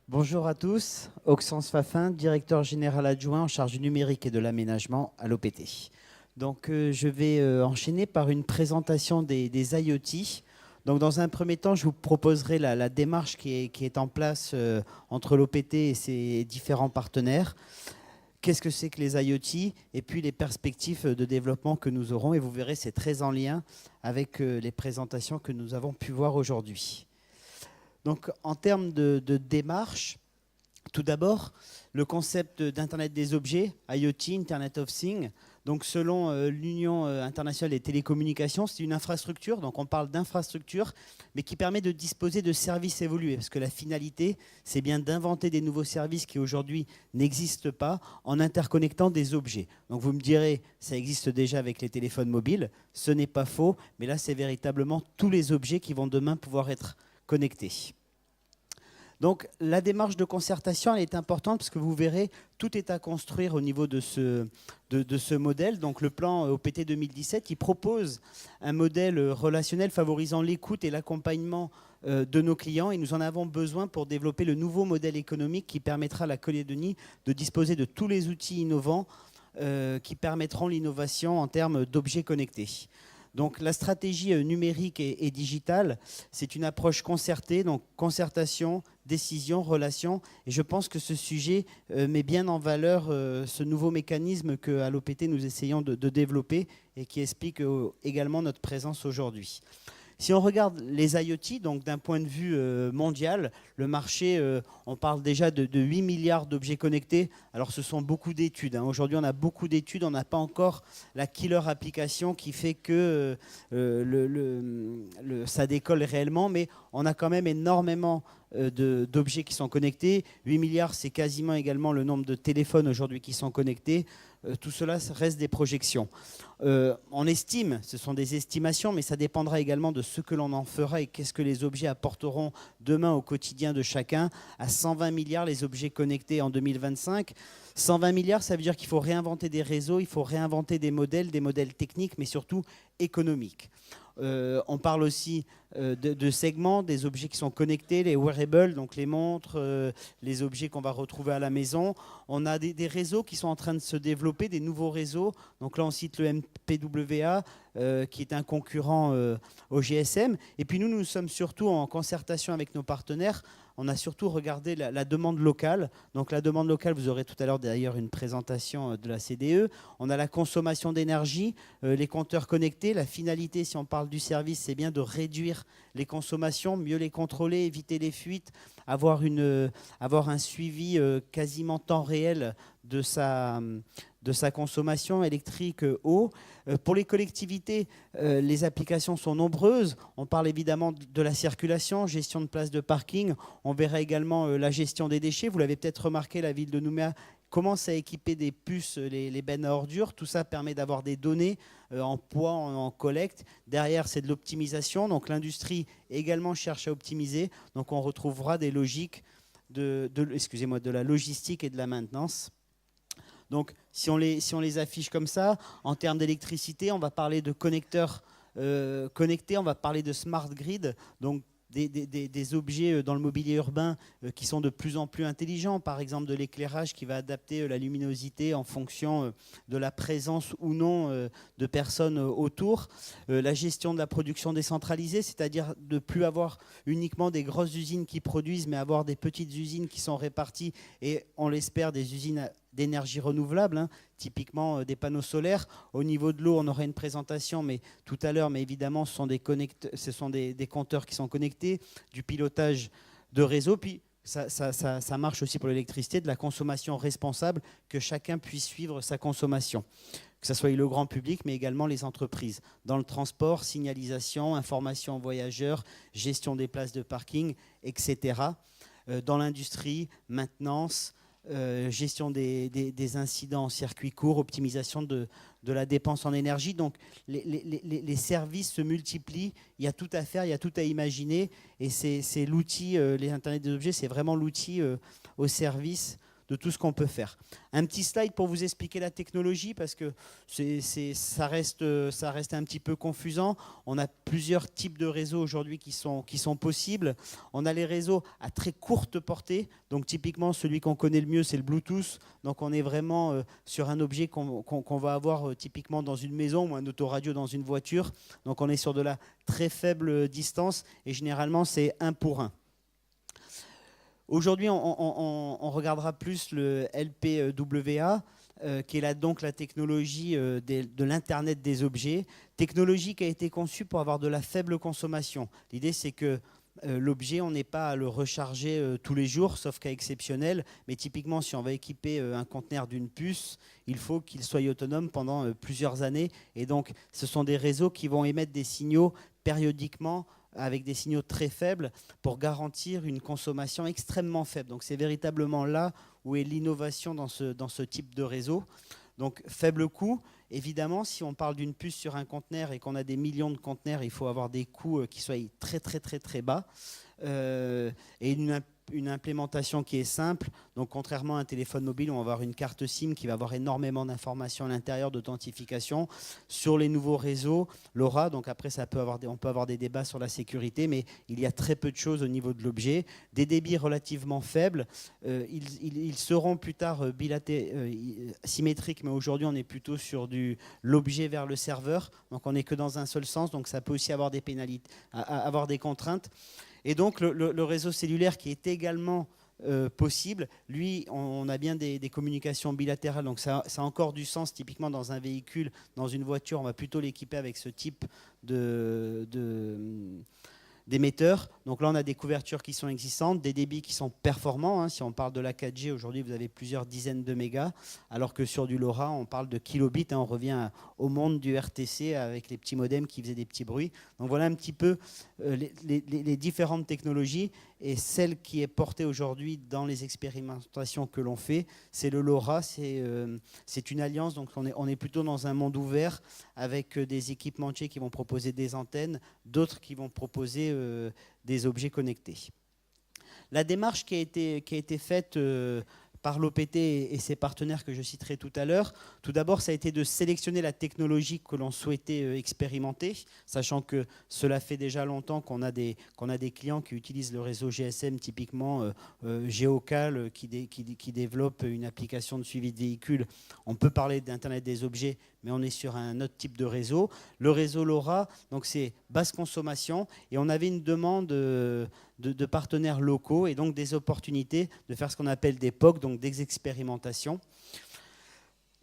Bonjour à tous, Oxence Fafin, directeur général adjoint en charge du numérique et de l'aménagement à l'OPT. Donc je vais enchaîner par une présentation des IoT. Donc dans un premier temps, je vous proposerai la démarche qui est en place entre l'OPT et ses différents partenaires. Qu'est-ce que c'est que les IoT et puis les perspectives de développement que nous aurons. Et vous verrez, c'est très en lien avec les présentations que nous avons pu voir aujourd'hui. Donc, en termes de démarche, tout d'abord, le concept d'Internet des objets, IoT, Internet of Things. Donc, selon l'Union internationale des télécommunications, c'est une infrastructure. Donc, on parle d'infrastructure, mais qui permet de disposer de services évolués. Parce que la finalité, c'est bien d'inventer des nouveaux services qui aujourd'hui n'existent pas en interconnectant des objets. Donc, vous me direz, ça existe déjà avec les téléphones mobiles. Ce n'est pas faux, mais là, c'est véritablement tous les objets qui vont demain pouvoir être connectés. Donc la démarche de concertation elle est importante parce que vous verrez, tout est à construire au niveau de ce modèle. Donc le plan OPT 2017, il propose un modèle relationnel favorisant l'écoute et l'accompagnement de nos clients et nous en avons besoin pour développer le nouveau modèle économique qui permettra à la Calédonie de disposer de tous les outils innovants qui permettront l'innovation en termes d'objets connectés. Donc la stratégie numérique et digitale, c'est une approche concertée, donc concertation, décision, relation. Et je pense que ce sujet met bien en valeur ce nouveau mécanisme qu'à l'OPT nous essayons de développer et qui explique également notre présence aujourd'hui. Si on regarde les IoT, donc d'un point de vue mondial, le marché, on parle déjà de 8 milliards d'objets connectés. Alors ce sont beaucoup d'études. Aujourd'hui, on a beaucoup d'études. On n'a pas encore la killer application qui fait que ça décolle réellement. Mais on a quand même énormément d'objets qui sont connectés. 8 milliards, c'est quasiment également le nombre de téléphones aujourd'hui qui sont connectés. Tout cela reste des projections. On estime, ce sont des estimations, mais ça dépendra également de ce que l'on en fera et qu'est-ce que les objets apporteront demain au quotidien de chacun. À 120 milliards les objets connectés en 2025. 120 milliards, ça veut dire qu'il faut réinventer des réseaux, il faut réinventer des modèles techniques, mais surtout économiques. On parle aussi de segments, des objets qui sont connectés, les wearables, donc les montres, les objets qu'on va retrouver à la maison. On a des réseaux qui sont en train de se développer, des nouveaux réseaux. Donc là, on cite le MPWA, qui est un concurrent au GSM. Et puis nous sommes surtout en concertation avec nos partenaires. On a surtout regardé la demande locale. Donc la demande locale, vous aurez tout à l'heure d'ailleurs une présentation de la CDE. On a la consommation d'énergie, les compteurs connectés. La finalité, si on parle du service, c'est bien de réduire les consommations, mieux les contrôler, éviter les fuites, avoir un suivi quasiment temps réel de sa consommation électrique eau. Pour les collectivités, les applications sont nombreuses. On parle évidemment de la circulation, gestion de places de parking. On verra également la gestion des déchets. Vous l'avez peut-être remarqué, la ville de Nouméa commence à équiper des puces, les bennes à ordures. Tout ça permet d'avoir des données en poids, en collecte. Derrière, c'est de l'optimisation. Donc l'industrie également cherche à optimiser. Donc on retrouvera des logiques de la logistique et de la maintenance. Donc, si on les affiche comme ça, en termes d'électricité, on va parler de connecteurs connectés, on va parler de smart grid, donc des objets dans le mobilier urbain qui sont de plus en plus intelligents, par exemple de l'éclairage qui va adapter la luminosité en fonction de la présence ou non de personnes autour. La gestion de la production décentralisée, c'est-à-dire de ne plus avoir uniquement des grosses usines qui produisent, mais avoir des petites usines qui sont réparties et, on l'espère, des usines d'énergie renouvelable, typiquement des panneaux solaires. Au niveau de l'eau, on aura une présentation tout à l'heure, mais évidemment, ce sont des compteurs qui sont connectés, du pilotage de réseau, puis ça marche aussi pour l'électricité, de la consommation responsable, que chacun puisse suivre sa consommation, que ce soit le grand public, mais également les entreprises. Dans le transport, signalisation, information aux voyageurs, gestion des places de parking, etc. Dans l'industrie, maintenance, gestion des incidents en circuit court, optimisation de la dépense en énergie. Donc les services se multiplient, il y a tout à faire, il y a tout à imaginer, et c'est l'outil, les Internet des objets, c'est vraiment l'outil au service de tout ce qu'on peut faire. Un petit slide pour vous expliquer la technologie, parce que ça reste un petit peu confusant. On a plusieurs types de réseaux aujourd'hui qui sont possibles. On a les réseaux à très courte portée, donc typiquement celui qu'on connaît le mieux, c'est le Bluetooth. Donc on est vraiment sur un objet qu'on va avoir typiquement dans une maison ou un autoradio dans une voiture. Donc on est sur de la très faible distance et généralement c'est 1 pour 1. Aujourd'hui, on regardera plus le LPWA, qui est là donc la technologie de l'Internet des objets. Technologie qui a été conçue pour avoir de la faible consommation. L'idée, c'est que l'objet, on n'est pas à le recharger tous les jours, sauf cas exceptionnel. Mais typiquement, si on va équiper un conteneur d'une puce, il faut qu'il soit autonome pendant plusieurs années. Et donc, ce sont des réseaux qui vont émettre des signaux périodiquement, avec des signaux très faibles, pour garantir une consommation extrêmement faible. Donc c'est véritablement là où est l'innovation dans ce type de réseau. Donc faible coût, évidemment, si on parle d'une puce sur un conteneur et qu'on a des millions de conteneurs, il faut avoir des coûts qui soient très très très très bas. et une implémentation qui est simple. Donc, contrairement à un téléphone mobile, on va avoir une carte SIM qui va avoir énormément d'informations à l'intérieur, d'authentification. Sur les nouveaux réseaux, LoRa, donc après, on peut avoir des débats sur la sécurité, mais il y a très peu de choses au niveau de l'objet. Des débits relativement faibles. Ils seront plus tard symétriques, mais aujourd'hui, on est plutôt sur l'objet vers le serveur. Donc, on n'est que dans un seul sens. Donc, ça peut aussi avoir des pénalités, avoir des contraintes. Et donc, le réseau cellulaire qui est également possible, lui, on a bien des communications bilatérales. Donc, ça a encore du sens. Typiquement, dans un véhicule, dans une voiture, on va plutôt l'équiper avec ce type d'émetteurs. Donc là, on a des couvertures qui sont existantes, des débits qui sont performants. Si on parle de la 4G, aujourd'hui, vous avez plusieurs dizaines de mégas, alors que sur du LoRa, on parle de kilobits. On revient au monde du RTC avec les petits modems qui faisaient des petits bruits. Donc voilà un petit peu les différentes technologies. Et celle qui est portée aujourd'hui dans les expérimentations que l'on fait, c'est le LoRa. C'est une alliance, donc on est plutôt dans un monde ouvert avec des équipementiers qui vont proposer des antennes, d'autres qui vont proposer des objets connectés. La démarche qui a été faite par l'OPT et ses partenaires que je citerai tout à l'heure, tout d'abord, ça a été de sélectionner la technologie que l'on souhaitait expérimenter, sachant que cela fait déjà longtemps qu'on a des clients qui utilisent le réseau GSM, typiquement Geocal, qui développe une application de suivi de véhicules. On peut parler d'Internet des objets, mais on est sur un autre type de réseau. Le réseau LoRa, donc c'est basse consommation, et on avait une demande de partenaires locaux et donc des opportunités de faire ce qu'on appelle des POC, donc des expérimentations.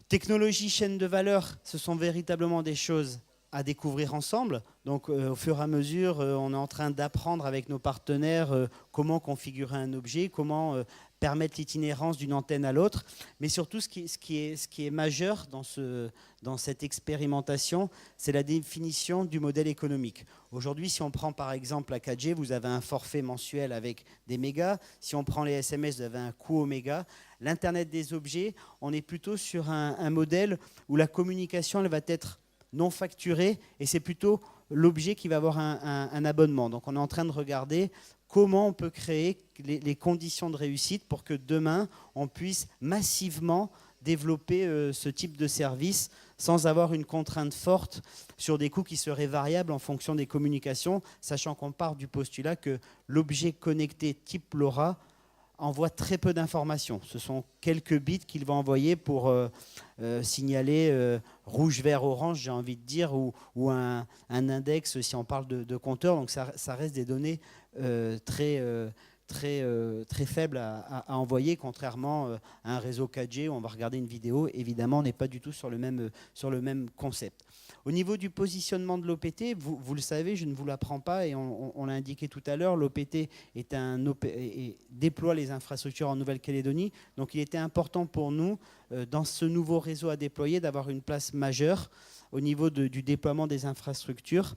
Technologie, chaîne de valeur, ce sont véritablement des choses à découvrir ensemble. Donc au fur et à mesure, on est en train d'apprendre avec nos partenaires comment configurer un objet, comment permettre l'itinérance d'une antenne à l'autre. Mais surtout, ce qui est majeur dans cette expérimentation, c'est la définition du modèle économique. Aujourd'hui, si on prend par exemple la 4G, vous avez un forfait mensuel avec des mégas. Si on prend les SMS, vous avez un coût au méga. L'Internet des objets, on est plutôt sur un modèle où la communication elle va être non facturé, et c'est plutôt l'objet qui va avoir un abonnement. Donc on est en train de regarder comment on peut créer les conditions de réussite pour que demain, on puisse massivement développer ce type de service sans avoir une contrainte forte sur des coûts qui seraient variables en fonction des communications, sachant qu'on part du postulat que l'objet connecté type LoRa envoie très peu d'informations. Ce sont quelques bits qu'il va envoyer pour signaler rouge, vert, orange, j'ai envie de dire, ou un index si on parle de compteur. Donc ça reste des données très faibles à envoyer, contrairement à un réseau 4G où on va regarder une vidéo. Évidemment, on n'est pas du tout sur le même concept. Au niveau du positionnement de l'OPT, vous le savez, je ne vous l'apprends pas, et on l'a indiqué tout à l'heure, l'OPT déploie les infrastructures en Nouvelle-Calédonie. Donc il était important pour nous, dans ce nouveau réseau à déployer, d'avoir une place majeure au niveau du déploiement des infrastructures.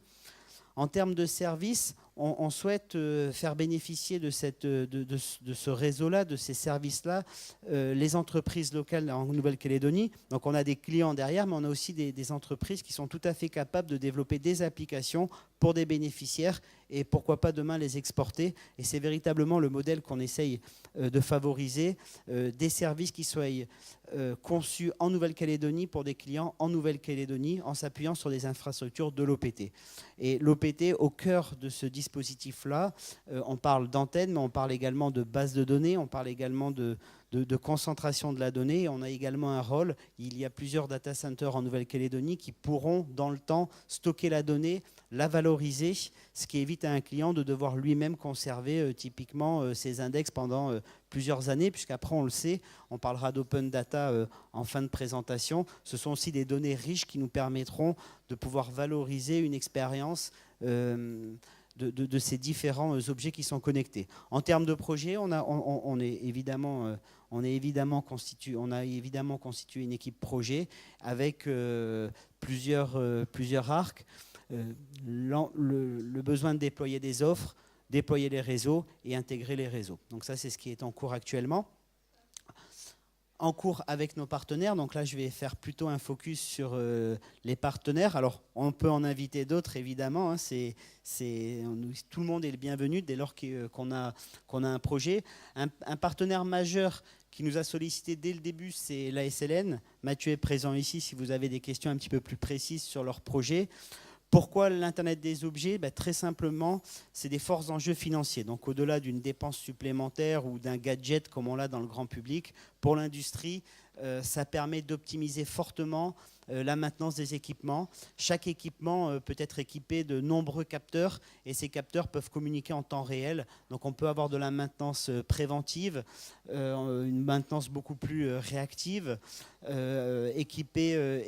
En termes de services, on souhaite faire bénéficier de ce réseau-là, de ces services-là, les entreprises locales en Nouvelle-Calédonie. Donc on a des clients derrière, mais on a aussi des entreprises qui sont tout à fait capables de développer des applications pour des bénéficiaires et pourquoi pas demain les exporter. Et c'est véritablement le modèle qu'on essaye de favoriser, des services qui soient conçus en Nouvelle-Calédonie pour des clients en Nouvelle-Calédonie en s'appuyant sur des infrastructures de l'OPT. Et l'OPT, au cœur de ce dispositif-là, on parle d'antenne, mais on parle également de base de données, on parle également de concentration de la donnée. On a également un rôle. Il y a plusieurs data centers en Nouvelle-Calédonie qui pourront, dans le temps, stocker la donnée, la valoriser, ce qui évite à un client de devoir lui-même conserver typiquement ses index pendant plusieurs années, puisqu'après, on le sait, on parlera d'open data en fin de présentation. Ce sont aussi des données riches qui nous permettront de pouvoir valoriser une expérience de ces différents objets qui sont connectés. En termes de projet, on a évidemment constitué une équipe projet avec plusieurs arcs. Le besoin de déployer des offres, déployer les réseaux et intégrer les réseaux. Donc ça, c'est ce qui est en cours actuellement. en cours avec nos partenaires. Donc là, je vais faire plutôt un focus sur les partenaires. Alors, on peut en inviter d'autres, évidemment. Hein. Tout le monde est le bienvenu dès lors qu'on a un projet. Un partenaire majeur qui nous a sollicité dès le début, c'est l'ASLN. Mathieu est présent ici si vous avez des questions un petit peu plus précises sur leur projet. Pourquoi l'Internet des objets? Très simplement, c'est des forts enjeux financiers. Donc au-delà d'une dépense supplémentaire ou d'un gadget comme on l'a dans le grand public, pour l'industrie, ça permet d'optimiser fortement la maintenance des équipements. Chaque équipement peut être équipé de nombreux capteurs et ces capteurs peuvent communiquer en temps réel. Donc on peut avoir de la maintenance préventive, une maintenance beaucoup plus réactive, équiper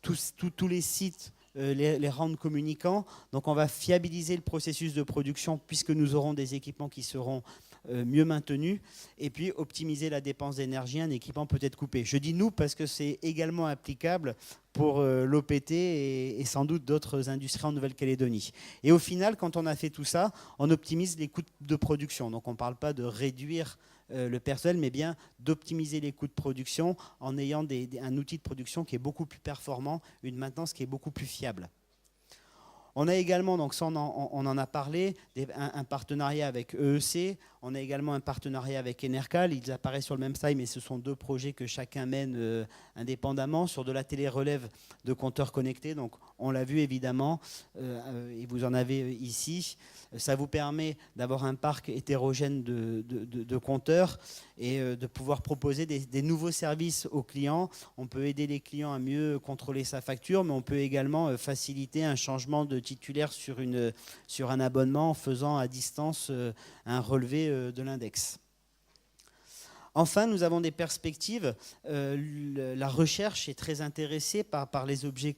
tous les sites, les rendre communicants. Donc on va fiabiliser le processus de production puisque nous aurons des équipements qui seront mieux maintenus, et puis optimiser la dépense d'énergie. Un équipement peut être coupé. Je dis nous parce que c'est également applicable pour l'OPT et sans doute d'autres industries en Nouvelle-Calédonie. Et au final, quand on a fait tout ça, on optimise les coûts de production. Donc on ne parle pas de réduire le personnel, mais bien d'optimiser les coûts de production en ayant un outil de production qui est beaucoup plus performant, une maintenance qui est beaucoup plus fiable. On a également, donc ça on en a parlé, un partenariat avec EEC, on a également un partenariat avec Enercal, ils apparaissent sur le même slide, mais ce sont deux projets que chacun mène indépendamment sur de la télérelève de compteurs connectés. Donc on l'a vu évidemment, et vous en avez ici. Ça vous permet d'avoir un parc hétérogène de compteurs et de pouvoir proposer des nouveaux services aux clients. On peut aider les clients à mieux contrôler sa facture, mais on peut également faciliter un changement de titulaire sur un abonnement en faisant à distance un relevé de l'index. Enfin, nous avons des perspectives. La recherche est très intéressée par les objets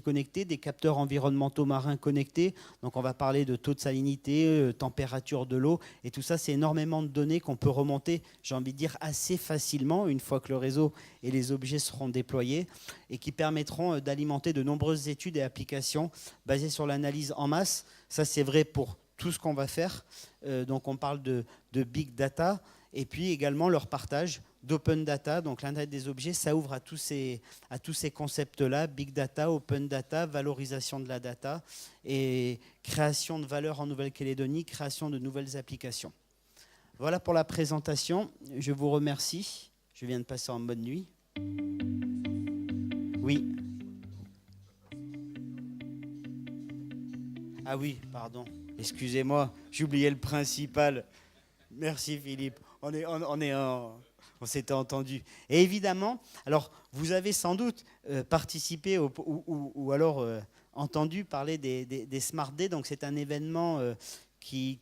connectés, des capteurs environnementaux marins connectés. Donc on va parler de taux de salinité, température de l'eau. Et tout ça, c'est énormément de données qu'on peut remonter, j'ai envie de dire, assez facilement une fois que le réseau et les objets seront déployés et qui permettront d'alimenter de nombreuses études et applications basées sur l'analyse en masse. Ça, c'est vrai pour tout ce qu'on va faire. Donc on parle de big data. Et puis également leur partage d'open data, donc l'Internet des objets, ça ouvre à tous ces concepts-là, big data, open data, valorisation de la data et création de valeur en Nouvelle-Calédonie, création de nouvelles applications. Voilà pour la présentation, je vous remercie. Je viens de passer en mode nuit. Oui. Ah oui, pardon, excusez-moi, j'ai oublié le principal. Merci Philippe. On s'était entendu. Et évidemment, alors vous avez sans doute participé ou alors entendu parler des Smart Days. Donc c'est un événement qui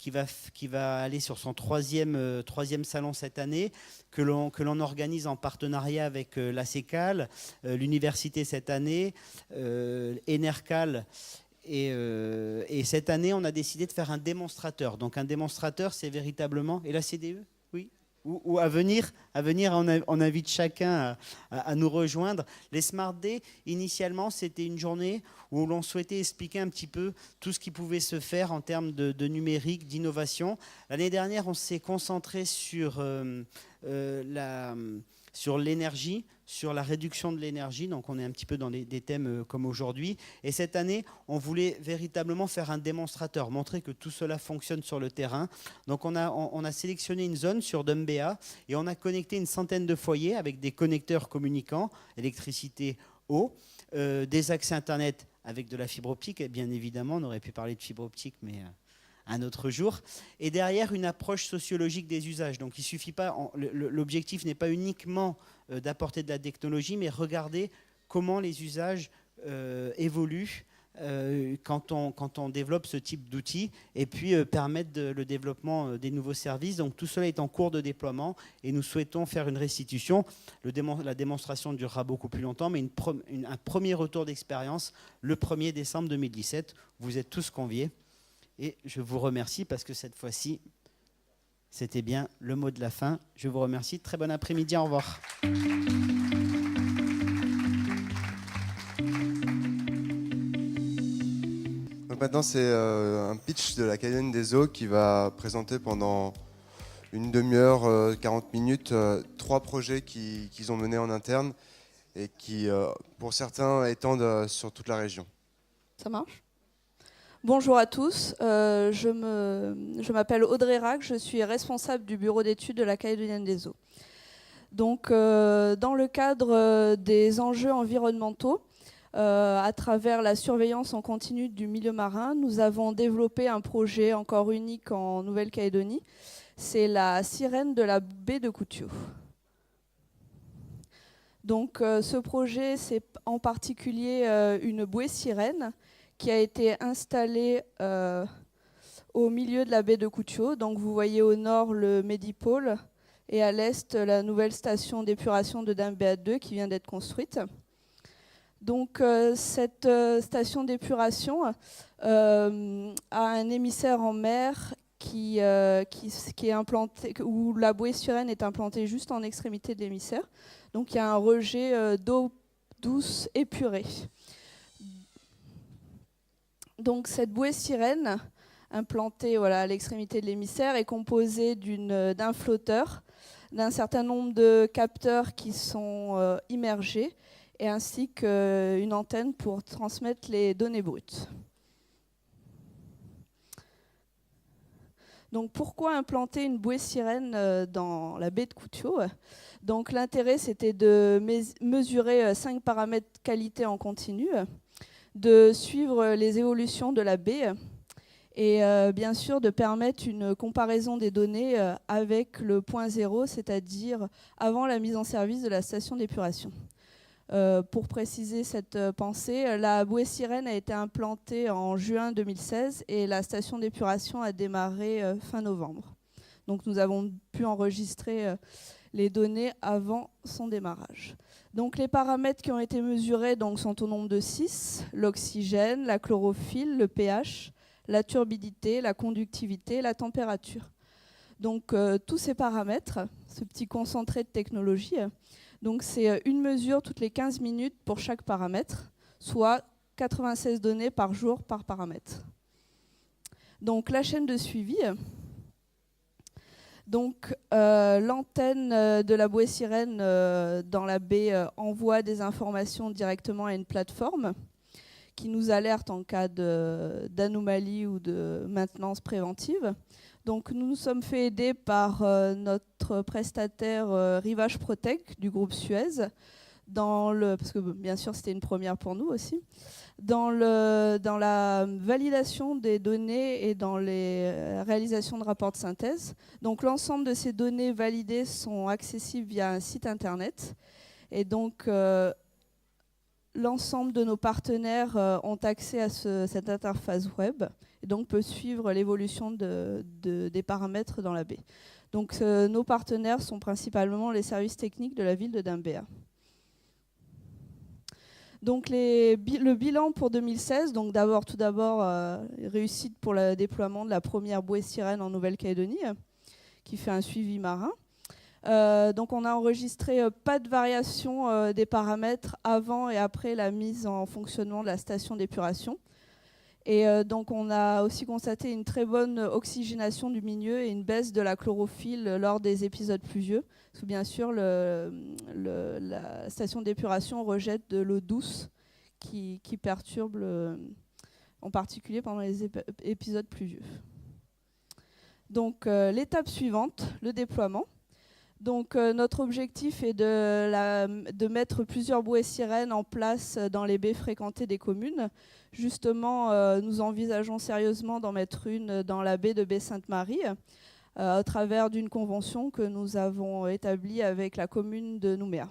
va aller sur son troisième salon cette année, que l'on organise en partenariat avec la CECAL, l'université cette année, Enercal. Et cette année, on a décidé de faire un démonstrateur. Donc un démonstrateur, c'est véritablement... Et la CDE, oui, ou à venir, on invite chacun à nous rejoindre. Les Smart Days, initialement, c'était une journée où l'on souhaitait expliquer un petit peu tout ce qui pouvait se faire en termes de numérique, d'innovation. L'année dernière, on s'est concentré sur l'énergie, sur la réduction de l'énergie, donc on est un petit peu dans des thèmes comme aujourd'hui. Et cette année, on voulait véritablement faire un démonstrateur, montrer que tout cela fonctionne sur le terrain. Donc on a sélectionné une zone sur Dumbéa et on a connecté une centaine de foyers avec des connecteurs communicants, électricité, eau, des accès Internet avec de la fibre optique. Et bien évidemment, on aurait pu parler de fibre optique, mais... un autre jour, et derrière une approche sociologique des usages. Donc il suffit pas, l'objectif n'est pas uniquement d'apporter de la technologie, mais regarder comment les usages évoluent quand on développe ce type d'outils, et puis permettre le développement des nouveaux services. Donc tout cela est en cours de déploiement, et nous souhaitons faire une restitution. La démonstration durera beaucoup plus longtemps, mais un premier retour d'expérience le 1er décembre 2017. Vous êtes tous conviés. Et je vous remercie parce que cette fois-ci, c'était bien le mot de la fin. Je vous remercie. Très bon après-midi. Au revoir. Donc maintenant, c'est un pitch de la Calédonie des eaux qui va présenter pendant une demi-heure, 40 minutes, 3 projets qu'ils ont menés en interne et qui, pour certains, étendent sur toute la région. Ça marche ? Bonjour à tous, je m'appelle Audrey Rack, je suis responsable du bureau d'études de la Calédonienne des Eaux. Donc, dans le cadre des enjeux environnementaux, à travers la surveillance en continu du milieu marin, nous avons développé un projet encore unique en Nouvelle-Calédonie. C'est la sirène de la baie de Koutiou. Donc, ce projet, c'est en particulier une bouée sirène qui a été installée au milieu de la baie de Koutiou. Donc, vous voyez au nord le Medipôle et à l'est la nouvelle station d'épuration de Dambéa 2 qui vient d'être construite. Donc, cette station d'épuration a un émissaire en mer qui est implanté, où la bouée sirène est implantée juste en extrémité de l'émissaire. Donc il y a un rejet d'eau douce épurée. Donc cette bouée sirène implantée à l'extrémité de l'émissaire est composée d'un flotteur, d'un certain nombre de capteurs qui sont immergés et ainsi qu'une antenne pour transmettre les données brutes. Donc pourquoi implanter une bouée sirène dans la baie de Koutiou ? Donc l'intérêt, c'était de mesurer 5 paramètres qualité en continu, de suivre les évolutions de la baie et bien sûr de permettre une comparaison des données avec le point zéro, c'est-à-dire avant la mise en service de la station d'épuration. Pour préciser cette pensée, la bouée sirène a été implantée en juin 2016 et la station d'épuration a démarré fin novembre. Donc nous avons pu enregistrer les données avant son démarrage. Donc les paramètres qui ont été mesurés sont au nombre de 6, l'oxygène, la chlorophylle, le pH, la turbidité, la conductivité, la température. Donc tous ces paramètres, ce petit concentré de technologie, donc c'est une mesure toutes les 15 minutes pour chaque paramètre, soit 96 données par jour par paramètre. Donc la chaîne de suivi, donc l'antenne de la bouée sirène dans la baie envoie des informations directement à une plateforme qui nous alerte en cas d'anomalie ou de maintenance préventive. Donc nous nous sommes fait aider par notre prestataire Rivage Protect du groupe Suez, parce que bien sûr c'était une première pour nous aussi, dans la validation des données et dans les réalisations de rapports de synthèse. Donc l'ensemble de ces données validées sont accessibles via un site internet et donc l'ensemble de nos partenaires ont accès à cette interface web et donc peut suivre l'évolution des paramètres dans la baie. Donc nos partenaires sont principalement les services techniques de la ville de Dambéa. Donc le bilan pour 2016, donc tout d'abord réussite pour le déploiement de la première bouée sirène en Nouvelle-Calédonie, qui fait un suivi marin. Donc on a enregistré pas de variation des paramètres avant et après la mise en fonctionnement de la station d'épuration. Et donc on a aussi constaté une très bonne oxygénation du milieu et une baisse de la chlorophylle lors des épisodes pluvieux. Parce que bien sûr, la station d'épuration rejette de l'eau douce qui perturbe, en particulier pendant les épisodes pluvieux. Donc l'étape suivante, le déploiement. Donc notre objectif est de mettre plusieurs bouées sirènes en place dans les baies fréquentées des communes. Justement, nous envisageons sérieusement d'en mettre une dans la baie de Baie-Sainte-Marie au travers d'une convention que nous avons établie avec la commune de Nouméa.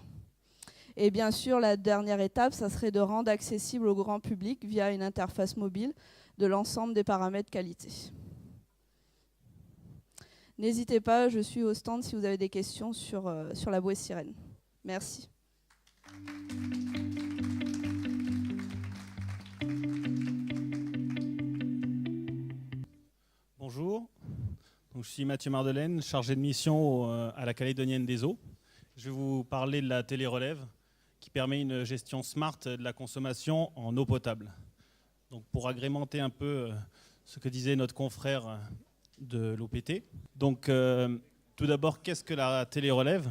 Et bien sûr, la dernière étape, ça serait de rendre accessible au grand public via une interface mobile de l'ensemble des paramètres qualité. N'hésitez pas, je suis au stand si vous avez des questions sur la bouée sirène. Merci. Bonjour, donc, je suis Mathieu Mardelaine, chargé de mission à la Calédonienne des Eaux. Je vais vous parler de la télérelève qui permet une gestion smart de la consommation en eau potable. Donc, pour agrémenter un peu ce que disait notre confrère de l'OPT. Donc, Tout d'abord, qu'est-ce que la télérelève?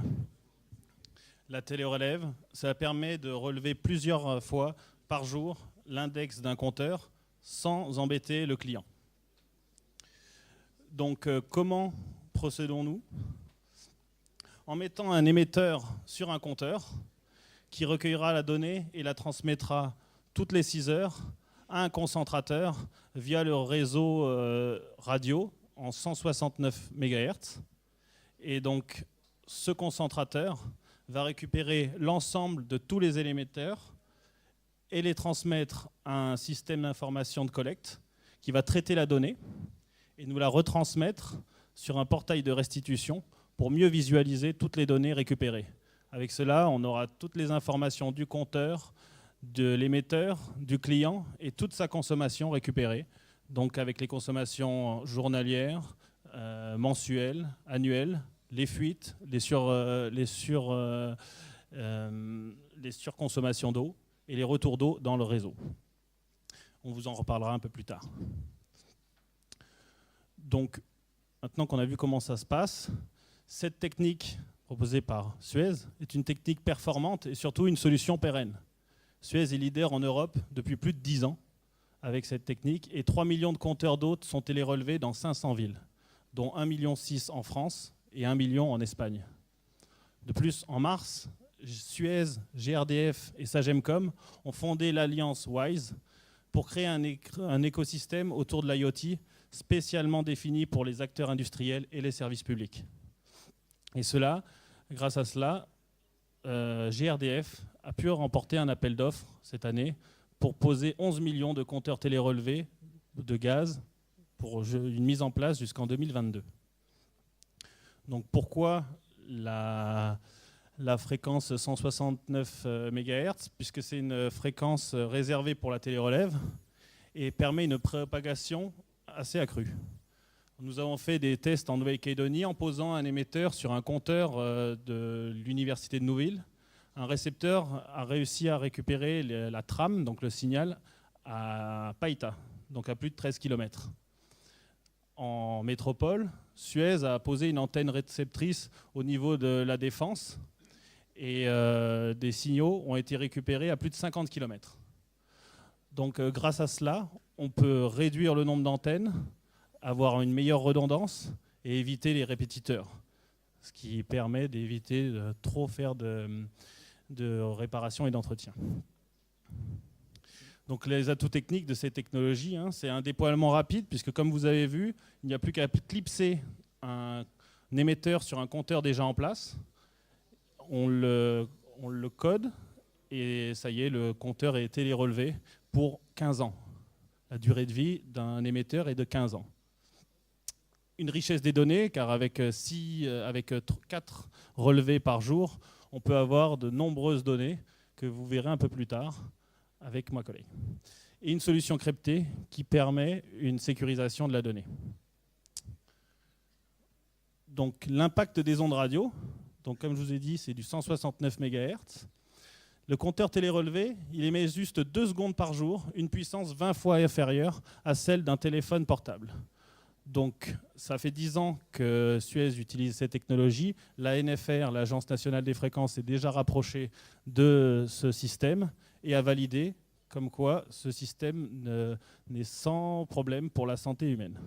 La télérelève, ça permet de relever plusieurs fois par jour l'index d'un compteur sans embêter le client. Donc, comment procédons-nous? En mettant un émetteur sur un compteur qui recueillera la donnée et la transmettra toutes les 6 heures à un concentrateur via le réseau radio en 169 MHz. Et donc, ce concentrateur va récupérer l'ensemble de tous les émetteurs et les transmettre à un système d'information de collecte qui va traiter la donnée et nous la retransmettre sur un portail de restitution pour mieux visualiser toutes les données récupérées. Avec cela, on aura toutes les informations du compteur, de l'émetteur, du client et toute sa consommation récupérée. Donc avec les consommations journalières, mensuelles, annuelles, les fuites, les surconsommations d'eau et les retours d'eau dans le réseau. On vous en reparlera un peu plus tard. Donc, maintenant qu'on a vu comment ça se passe, cette technique proposée par Suez est une technique performante et surtout une solution pérenne. Suez est leader en Europe depuis plus de 10 ans avec cette technique et 3 millions de compteurs d'eau sont télérelevés dans 500 villes, dont 1,6 million en France et 1 million en Espagne. De plus, en mars, Suez, GRDF et Sagemcom ont fondé l'alliance WISE pour créer un écosystème autour de l'IoT spécialement défini pour les acteurs industriels et les services publics. Et cela, grâce à cela, GRDF a pu remporter un appel d'offres cette année pour poser 11 millions de compteurs télérelevés de gaz pour une mise en place jusqu'en 2022. Donc pourquoi la fréquence 169 MHz? Puisque c'est une fréquence réservée pour la télérelève et permet une propagation assez accrue. Nous avons fait des tests en Nouvelle-Calédonie en posant un émetteur sur un compteur de l'université de Nouville. Un récepteur a réussi à récupérer la trame, donc le signal, à Païta, donc à plus de 13 km. En métropole, Suez a posé une antenne réceptrice au niveau de la Défense et des signaux ont été récupérés à plus de 50 km. Donc grâce à cela, on peut réduire le nombre d'antennes, avoir une meilleure redondance et éviter les répétiteurs, ce qui permet d'éviter de trop faire de réparation et d'entretien. Donc les atouts techniques de ces technologies, c'est un déploiement rapide, puisque comme vous avez vu, il n'y a plus qu'à clipser un émetteur sur un compteur déjà en place, on le code, et ça y est, le compteur est télérelevé pour 15 ans. La durée de vie d'un émetteur est de 15 ans. Une richesse des données, car avec 4 relevés par jour, on peut avoir de nombreuses données que vous verrez un peu plus tard avec ma collègue. Et une solution cryptée qui permet une sécurisation de la donnée. Donc l'impact des ondes radio, donc comme je vous ai dit, c'est du 169 MHz. Le compteur télérelevé, il émet juste 2 secondes par jour, une puissance 20 fois inférieure à celle d'un téléphone portable. Donc ça fait 10 ans que Suez utilise cette technologie. La NFR, l'Agence nationale des fréquences, est déjà rapprochée de ce système et a validé comme quoi ce système n'est sans problème pour la santé humaine.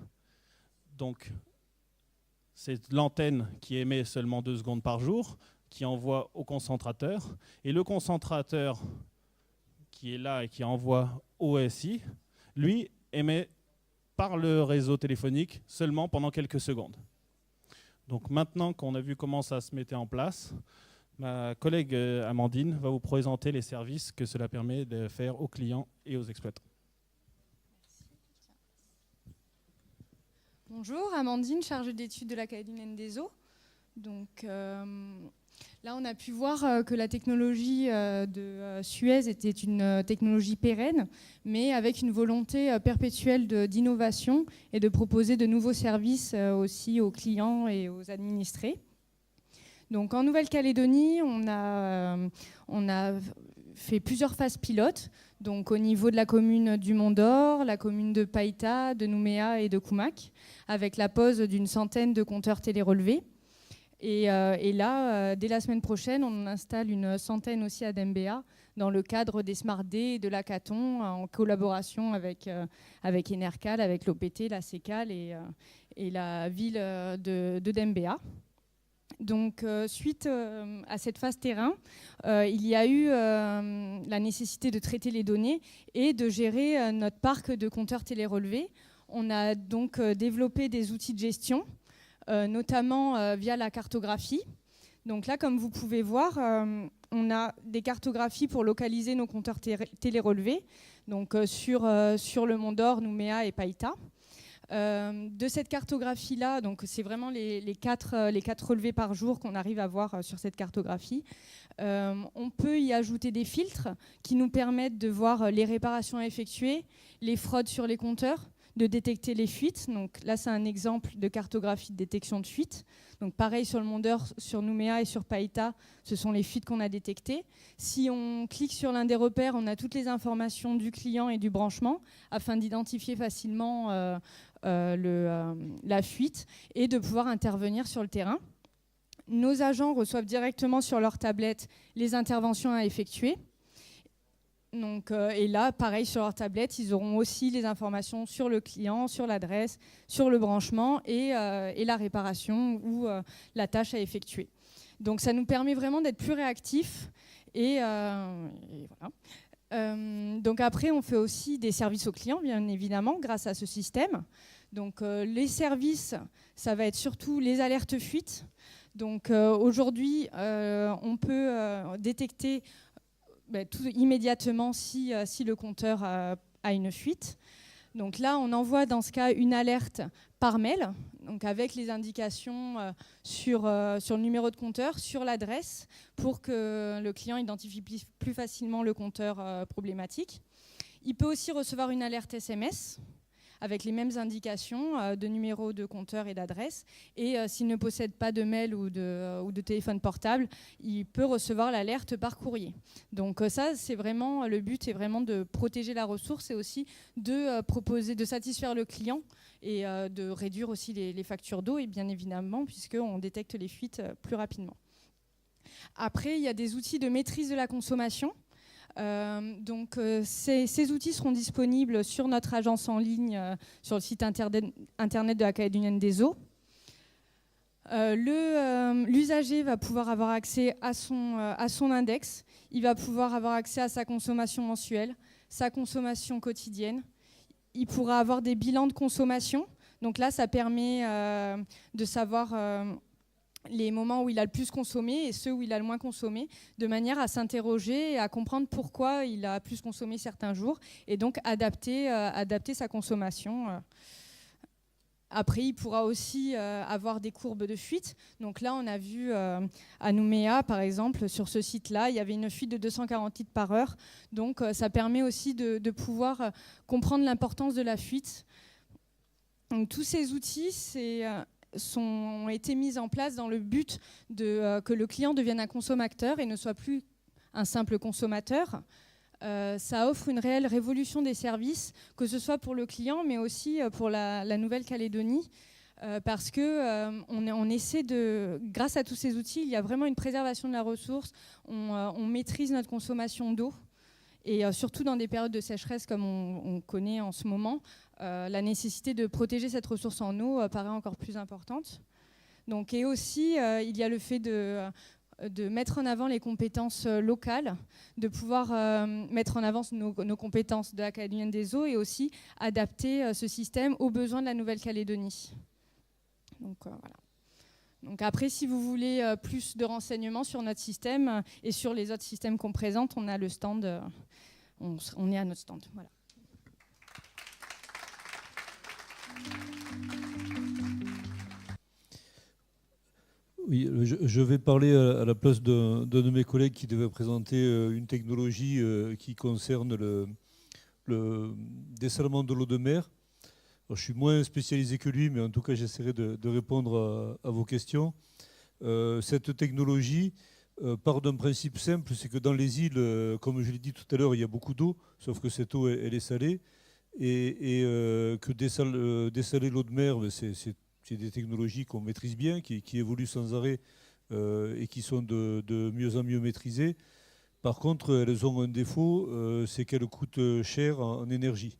Donc c'est l'antenne qui émet seulement 2 secondes par jour, qui envoie au concentrateur, et le concentrateur qui est là et qui envoie au SI, lui émet par le réseau téléphonique seulement pendant quelques secondes. Donc maintenant qu'on a vu comment ça se mettait en place, ma collègue Amandine va vous présenter les services que cela permet de faire aux clients et aux exploitants. Bonjour, Amandine, chargée d'études de la Calédonienne des Eaux. Donc, là, on a pu voir que la technologie de Suez était une technologie pérenne, mais avec une volonté perpétuelle d'innovation et de proposer de nouveaux services aussi aux clients et aux administrés. Donc, en Nouvelle-Calédonie, on a fait plusieurs phases pilotes, donc au niveau de la commune du Mont-d'Or, la commune de Païta, de Nouméa et de Koumak, avec la pose d'une centaine de compteurs télérelevés. Et là, dès la semaine prochaine, on installe une centaine aussi à Dembéa dans le cadre des Smart Day et de l'hackathon en collaboration avec Enercal, avec l'OPT, la CECAL et la ville de Dembéa. Donc, suite à cette phase terrain, il y a eu la nécessité de traiter les données et de gérer notre parc de compteurs télérelevés. On a donc développé des outils de gestion, notamment via la cartographie. Donc là, comme vous pouvez voir, on a des cartographies pour localiser nos compteurs télérelevés, donc sur le Mont d'Or, Nouméa et Païta. De cette cartographie-là, donc c'est vraiment les quatre relevés par jour qu'on arrive à voir sur cette cartographie. On peut y ajouter des filtres qui nous permettent de voir les réparations à effectuer, les fraudes sur les compteurs, de détecter les fuites. Donc là, c'est un exemple de cartographie de détection de fuites. Donc pareil sur le Mont d'Or, sur Nouméa et sur Païta, ce sont les fuites qu'on a détectées. Si on clique sur l'un des repères, on a toutes les informations du client et du branchement afin d'identifier facilement la fuite et de pouvoir intervenir sur le terrain. Nos agents reçoivent directement sur leur tablette les interventions à effectuer. Donc, et là, pareil, sur leur tablette, ils auront aussi les informations sur le client, sur l'adresse, sur le branchement et la réparation ou la tâche à effectuer. Donc ça nous permet vraiment d'être plus réactifs. Et voilà. Donc après, on fait aussi des services aux clients, bien évidemment, grâce à ce système. Donc les services, ça va être surtout les alertes fuites. Donc aujourd'hui, on peut détecter tout immédiatement si le compteur a une fuite. Donc là, on envoie dans ce cas une alerte par mail, donc avec les indications sur le numéro de compteur, sur l'adresse, pour que le client identifie plus facilement le compteur problématique. Il peut aussi recevoir une alerte SMS avec les mêmes indications de numéro de compteur et d'adresse. Et s'il ne possède pas de mail ou de téléphone portable, il peut recevoir l'alerte par courrier. Donc ça, c'est vraiment le but, est vraiment de protéger la ressource et aussi de proposer, de satisfaire le client et de réduire aussi les factures d'eau, et bien évidemment, puisqu'on détecte les fuites plus rapidement. Après, il y a des outils de maîtrise de la consommation. Donc ces outils seront disponibles sur notre agence en ligne, sur le site internet de la Calédonienne des Eaux. L'usager va pouvoir avoir accès à son index, il va pouvoir avoir accès à sa consommation mensuelle, sa consommation quotidienne. Il pourra avoir des bilans de consommation. Donc là, ça permet de savoir les moments où il a le plus consommé et ceux où il a le moins consommé, de manière à s'interroger et à comprendre pourquoi il a plus consommé certains jours, et donc adapter sa consommation. Après, il pourra aussi avoir des courbes de fuite. Donc là, on a vu à Nouméa, par exemple, sur ce site-là, il y avait une fuite de 240 litres par heure. Donc ça permet aussi de pouvoir comprendre l'importance de la fuite. Donc, tous ces outils, ont été mis en place dans le but que le client devienne un consommateur et ne soit plus un simple consommateur. Ça offre une réelle révolution des services, que ce soit pour le client, mais aussi pour la Nouvelle-Calédonie, parce que on essaie grâce à tous ces outils, il y a vraiment une préservation de la ressource, on maîtrise notre consommation d'eau, et surtout dans des périodes de sécheresse comme on connaît en ce moment, la nécessité de protéger cette ressource en eau paraît encore plus importante. Donc, et aussi, il y a le fait de mettre en avant les compétences locales, de pouvoir mettre en avant nos compétences de la Calédonienne des Eaux et aussi adapter ce système aux besoins de la Nouvelle-Calédonie. Donc voilà. Donc après, si vous voulez plus de renseignements sur notre système et sur les autres systèmes qu'on présente, on a le stand, on est à notre stand. Voilà. Oui, je vais parler à la place d'un de mes collègues qui devait présenter une technologie qui concerne le dessalement de l'eau de mer. Alors, je suis moins spécialisé que lui, mais en tout cas, j'essaierai de répondre à vos questions. Cette technologie part d'un principe simple, c'est que dans les îles, comme je l'ai dit tout à l'heure, il y a beaucoup d'eau, sauf que cette eau, elle est salée, et que dessaler l'eau de mer, c'est c'est des technologies qu'on maîtrise bien, qui évoluent sans arrêt et qui sont de mieux en mieux maîtrisées. Par contre, elles ont un défaut, c'est qu'elles coûtent cher en énergie.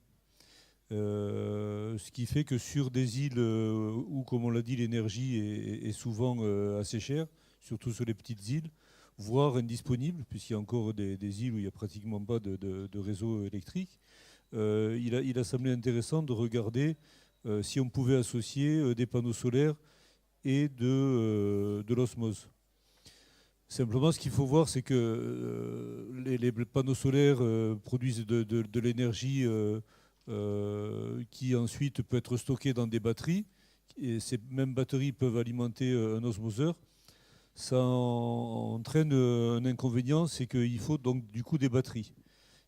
Ce qui fait que sur des îles où, comme on l'a dit, l'énergie est souvent assez chère, surtout sur les petites îles, voire indisponible, puisqu'il y a encore des îles où il n'y a pratiquement pas de réseau électrique, il a semblé intéressant de regarder si on pouvait associer des panneaux solaires et de l'osmose. Simplement, ce qu'il faut voir, c'est que les panneaux solaires produisent de l'énergie qui ensuite peut être stockée dans des batteries. Et ces mêmes batteries peuvent alimenter un osmoseur. Ça entraîne un inconvénient, c'est qu'il faut donc du coup des batteries.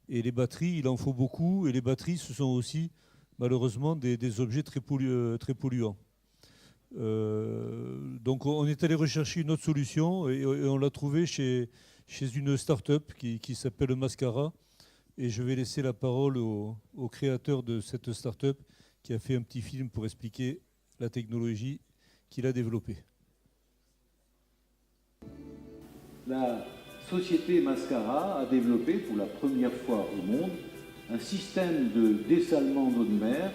Et les batteries, il en faut beaucoup. Et les batteries, ce sont aussi malheureusement des objets très polluants. Donc on est allé rechercher une autre solution et on l'a trouvée chez une start-up qui s'appelle Mascara. Et je vais laisser la parole au créateur de cette start-up qui a fait un petit film pour expliquer la technologie qu'il a développée. La société Mascara a développé pour la première fois au monde un système de dessalement d'eau de mer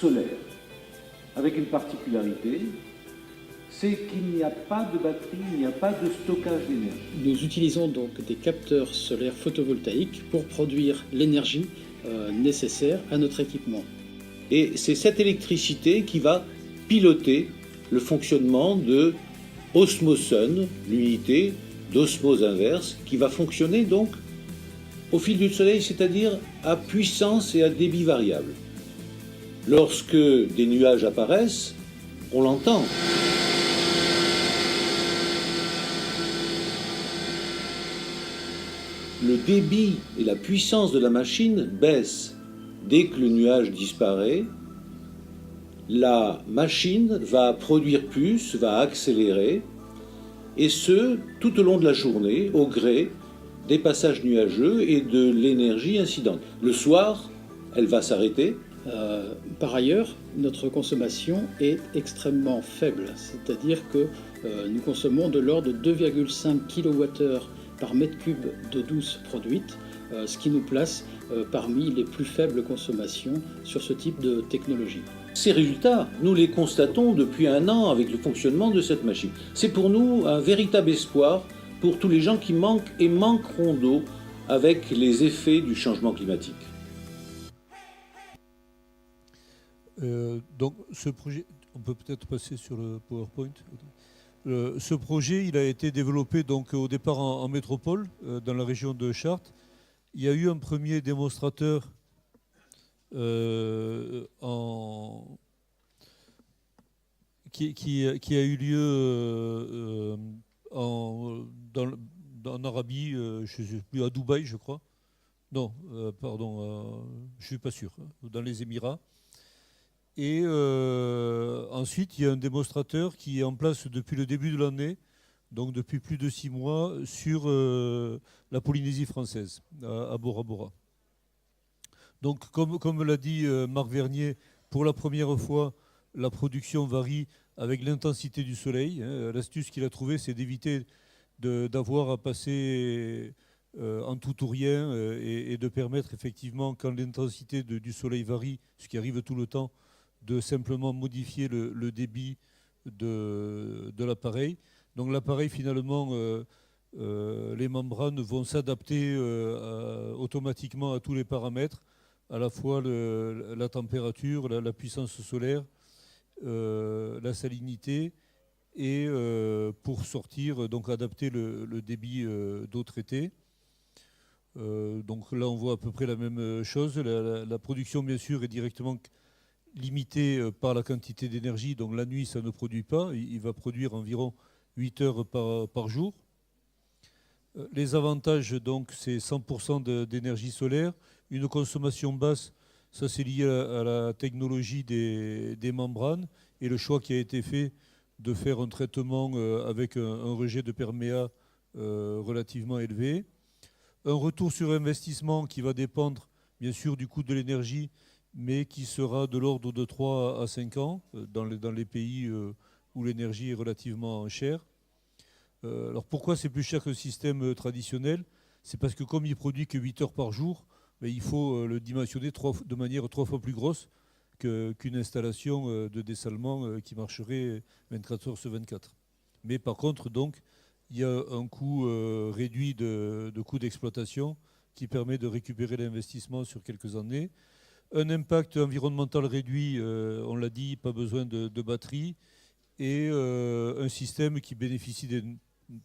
solaire, avec une particularité, c'est qu'il n'y a pas de batterie, il n'y a pas de stockage d'énergie. Nous utilisons donc des capteurs solaires photovoltaïques pour produire l'énergie nécessaire à notre équipement. Et c'est cette électricité qui va piloter le fonctionnement de Osmosun, l'unité d'osmose inverse, qui va fonctionner donc au fil du soleil, c'est-à-dire à puissance et à débit variable. Lorsque des nuages apparaissent, on l'entend. Le débit et la puissance de la machine baissent. Dès que le nuage disparaît, la machine va produire plus, va accélérer, et ce, tout au long de la journée, au gré des passages nuageux et de l'énergie incidente. Le soir, elle va s'arrêter. Par ailleurs, notre consommation est extrêmement faible, c'est-à-dire que nous consommons de l'ordre de 2,5 kWh par mètre cube d'eau douce produite, ce qui nous place parmi les plus faibles consommations sur ce type de technologie. Ces résultats, nous les constatons depuis 1 an avec le fonctionnement de cette machine. C'est pour nous un véritable espoir pour tous les gens qui manquent et manqueront d'eau avec les effets du changement climatique. Donc ce projet, on peut peut-être passer sur le PowerPoint. Ce projet, il a été développé donc au départ en métropole, dans la région de Chartres. Il y a eu un premier démonstrateur qui a eu lieu en Arabie, je ne sais plus, à Dubaï, je crois. Non, pardon, je ne suis pas sûr, dans les Émirats. Et ensuite, il y a un démonstrateur qui est en place depuis le début de l'année, donc depuis plus de 6 mois, sur la Polynésie française, à Bora Bora. Donc, comme l'a dit Marc Vernier, pour la première fois, la production varie avec l'intensité du soleil. L'astuce qu'il a trouvée, c'est d'éviter d'avoir à passer en tout ou rien et de permettre effectivement, quand l'intensité du soleil varie, ce qui arrive tout le temps, de simplement modifier le débit de l'appareil. Donc l'appareil, finalement, les membranes vont s'adapter automatiquement à tous les paramètres, à la fois la température, la puissance solaire, la salinité, et pour sortir, donc adapter le débit d'eau traitée. Donc là, on voit à peu près la même chose. La production, bien sûr, est directement limité par la quantité d'énergie, donc la nuit ça ne produit pas, il va produire environ 8 heures par jour. Les avantages, donc, c'est 100% d'énergie solaire, une consommation basse, ça c'est lié à la technologie des membranes et le choix qui a été fait de faire un traitement avec un rejet de perméa relativement élevé. Un retour sur investissement qui va dépendre bien sûr du coût de l'énergie, mais qui sera de l'ordre de 3 à 5 ans dans les pays où l'énergie est relativement chère. Alors pourquoi c'est plus cher que le système traditionnel? C'est parce que comme il produit que 8 heures par jour, mais il faut le dimensionner de manière 3 fois plus grosse qu'une installation de dessalement qui marcherait 24 heures sur 24. Mais par contre, donc, il y a un coût réduit de coût d'exploitation qui permet de récupérer l'investissement sur quelques années. Un impact environnemental réduit, on l'a dit, pas besoin de batterie, et un système qui bénéficie des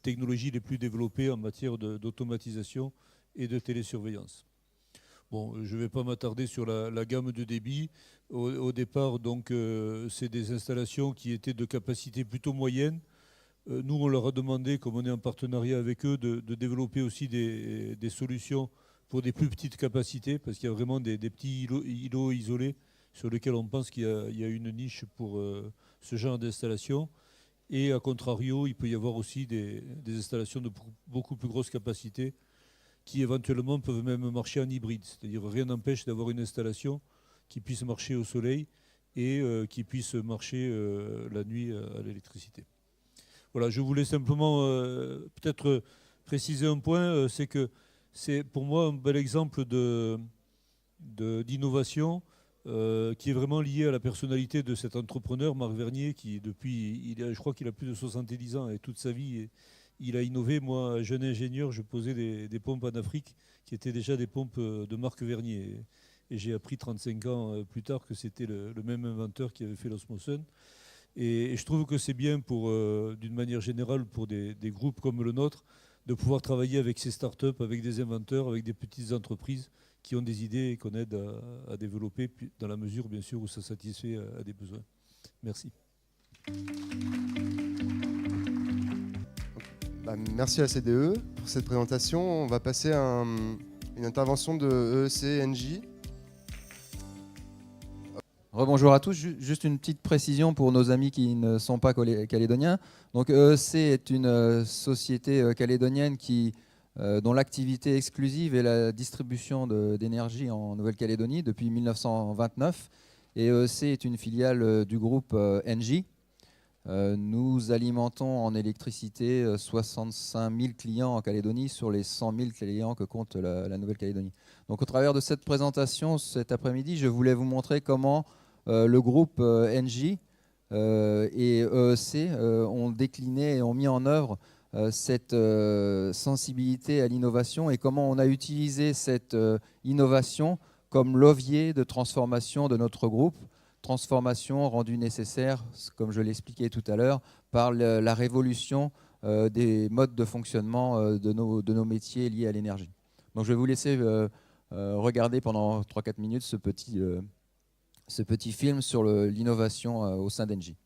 technologies les plus développées en matière d'automatisation et de télésurveillance. Bon, je ne vais pas m'attarder sur la gamme de débit. Au départ, donc, c'est des installations qui étaient de capacité plutôt moyenne. Nous, on leur a demandé, comme on est en partenariat avec eux, de développer aussi des solutions pour des plus petites capacités, parce qu'il y a vraiment des petits îlots isolés sur lesquels on pense qu'il y a une niche pour ce genre d'installation. Et à contrario, il peut y avoir aussi des installations de beaucoup plus grosse capacité qui éventuellement peuvent même marcher en hybride. C'est-à-dire rien n'empêche d'avoir une installation qui puisse marcher au soleil et qui puisse marcher la nuit à l'électricité. Voilà, je voulais simplement peut-être préciser un point, c'est que c'est pour moi un bel exemple d'innovation qui est vraiment lié à la personnalité de cet entrepreneur, Marc Vernier, qui depuis, je crois qu'il a plus de 70 ans et toute sa vie, il a innové. Moi, jeune ingénieur, je posais des pompes en Afrique qui étaient déjà des pompes de Marc Vernier. Et j'ai appris 35 ans plus tard que c'était le même inventeur qui avait fait l'Osmosun. Et je trouve que c'est bien, d'une manière générale, pour des groupes comme le nôtre, de pouvoir travailler avec ces startups, avec des inventeurs, avec des petites entreprises qui ont des idées et qu'on aide à développer, dans la mesure, bien sûr, où ça satisfait à des besoins. Merci. Merci à CDE pour cette présentation. On va passer à une intervention de EEC NJ. Rebonjour à tous, juste une petite précision pour nos amis qui ne sont pas calédoniens. Donc EEC est une société calédonienne dont l'activité exclusive est la distribution d'énergie en Nouvelle-Calédonie depuis 1929. Et EEC est une filiale du groupe Engie. Nous alimentons en électricité 65 000 clients en Calédonie sur les 100 000 clients que compte la Nouvelle-Calédonie. Donc au travers de cette présentation cet après-midi, je voulais vous montrer comment le groupe Engie et EEC ont décliné et ont mis en œuvre cette sensibilité à l'innovation et comment on a utilisé cette innovation comme levier de transformation de notre groupe, transformation rendue nécessaire, comme je l'expliquais tout à l'heure, par la révolution des modes de fonctionnement de nos métiers liés à l'énergie. Donc je vais vous laisser regarder pendant 3-4 minutes ce petit film sur l'innovation au sein d'Engie.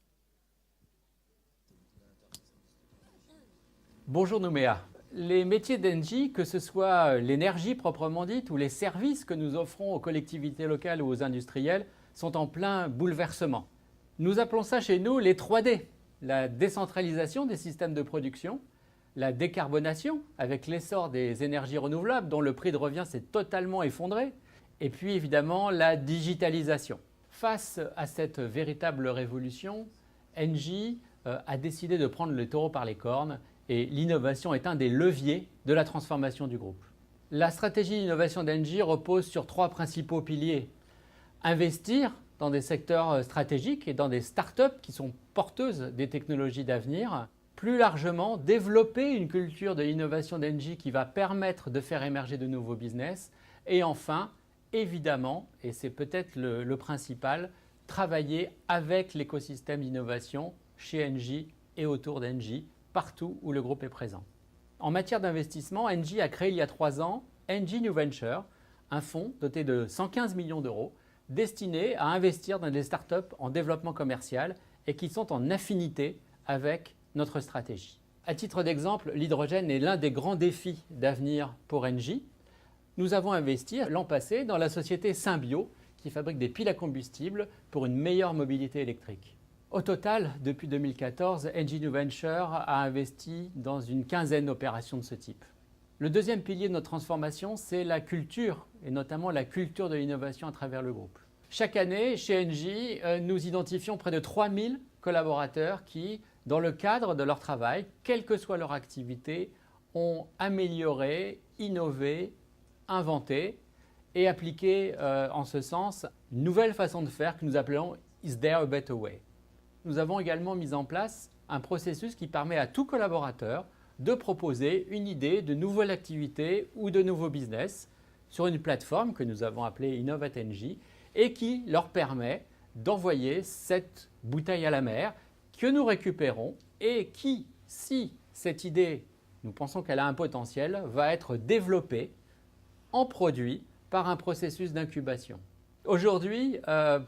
Bonjour Nouméa. Les métiers d'Engie, que ce soit l'énergie proprement dite ou les services que nous offrons aux collectivités locales ou aux industriels, sont en plein bouleversement. Nous appelons ça chez nous les 3D, la décentralisation des systèmes de production, la décarbonation avec l'essor des énergies renouvelables dont le prix de revient s'est totalement effondré, et puis évidemment la digitalisation. Face à cette véritable révolution, Engie a décidé de prendre le taureau par les cornes et l'innovation est un des leviers de la transformation du groupe. La stratégie d'innovation d'Engie repose sur 3 principaux piliers. Investir dans des secteurs stratégiques et dans des startups qui sont porteuses des technologies d'avenir. Plus largement, développer une culture de l'innovation d'Engie qui va permettre de faire émerger de nouveaux business. Et enfin, évidemment, et c'est peut-être le principal, travailler avec l'écosystème d'innovation chez Engie et autour d'Engie, partout où le groupe est présent. En matière d'investissement, Engie a créé il y a 3 ans Engie New Venture, un fonds doté de 115 millions d'euros destiné à investir dans des startups en développement commercial et qui sont en affinité avec notre stratégie. À titre d'exemple, l'hydrogène est l'un des grands défis d'avenir pour Engie. Nous avons investi l'an passé dans la société Symbio qui fabrique des piles à combustible pour une meilleure mobilité électrique. Au total, depuis 2014, Engie New Venture a investi dans une quinzaine d'opérations de ce type. Le deuxième pilier de notre transformation, c'est la culture, et notamment la culture de l'innovation à travers le groupe. Chaque année, chez Engie, nous identifions près de 3000 collaborateurs qui, dans le cadre de leur travail, quelle que soit leur activité, ont amélioré, innové, inventé et appliqué en ce sens une nouvelle façon de faire que nous appelons « Is there a better way ?» Nous avons également mis en place un processus qui permet à tout collaborateur de proposer une idée de nouvelle activité ou de nouveau business sur une plateforme que nous avons appelée Innovate Engie et qui leur permet d'envoyer cette bouteille à la mer que nous récupérons et qui, si cette idée, nous pensons qu'elle a un potentiel, va être développée en produit par un processus d'incubation. Aujourd'hui,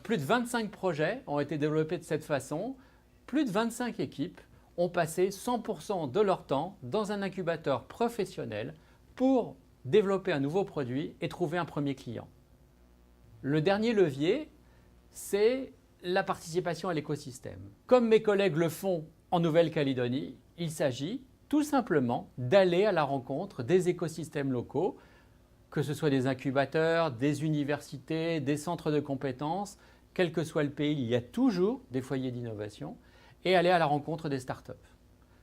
plus de 25 projets ont été développés de cette façon. Plus de 25 équipes ont passé 100% de leur temps dans un incubateur professionnel pour développer un nouveau produit et trouver un premier client. Le dernier levier, c'est la participation à l'écosystème. Comme mes collègues le font en Nouvelle-Calédonie, il s'agit tout simplement d'aller à la rencontre des écosystèmes locaux, que ce soit des incubateurs, des universités, des centres de compétences, quel que soit le pays, il y a toujours des foyers d'innovation, et aller à la rencontre des startups.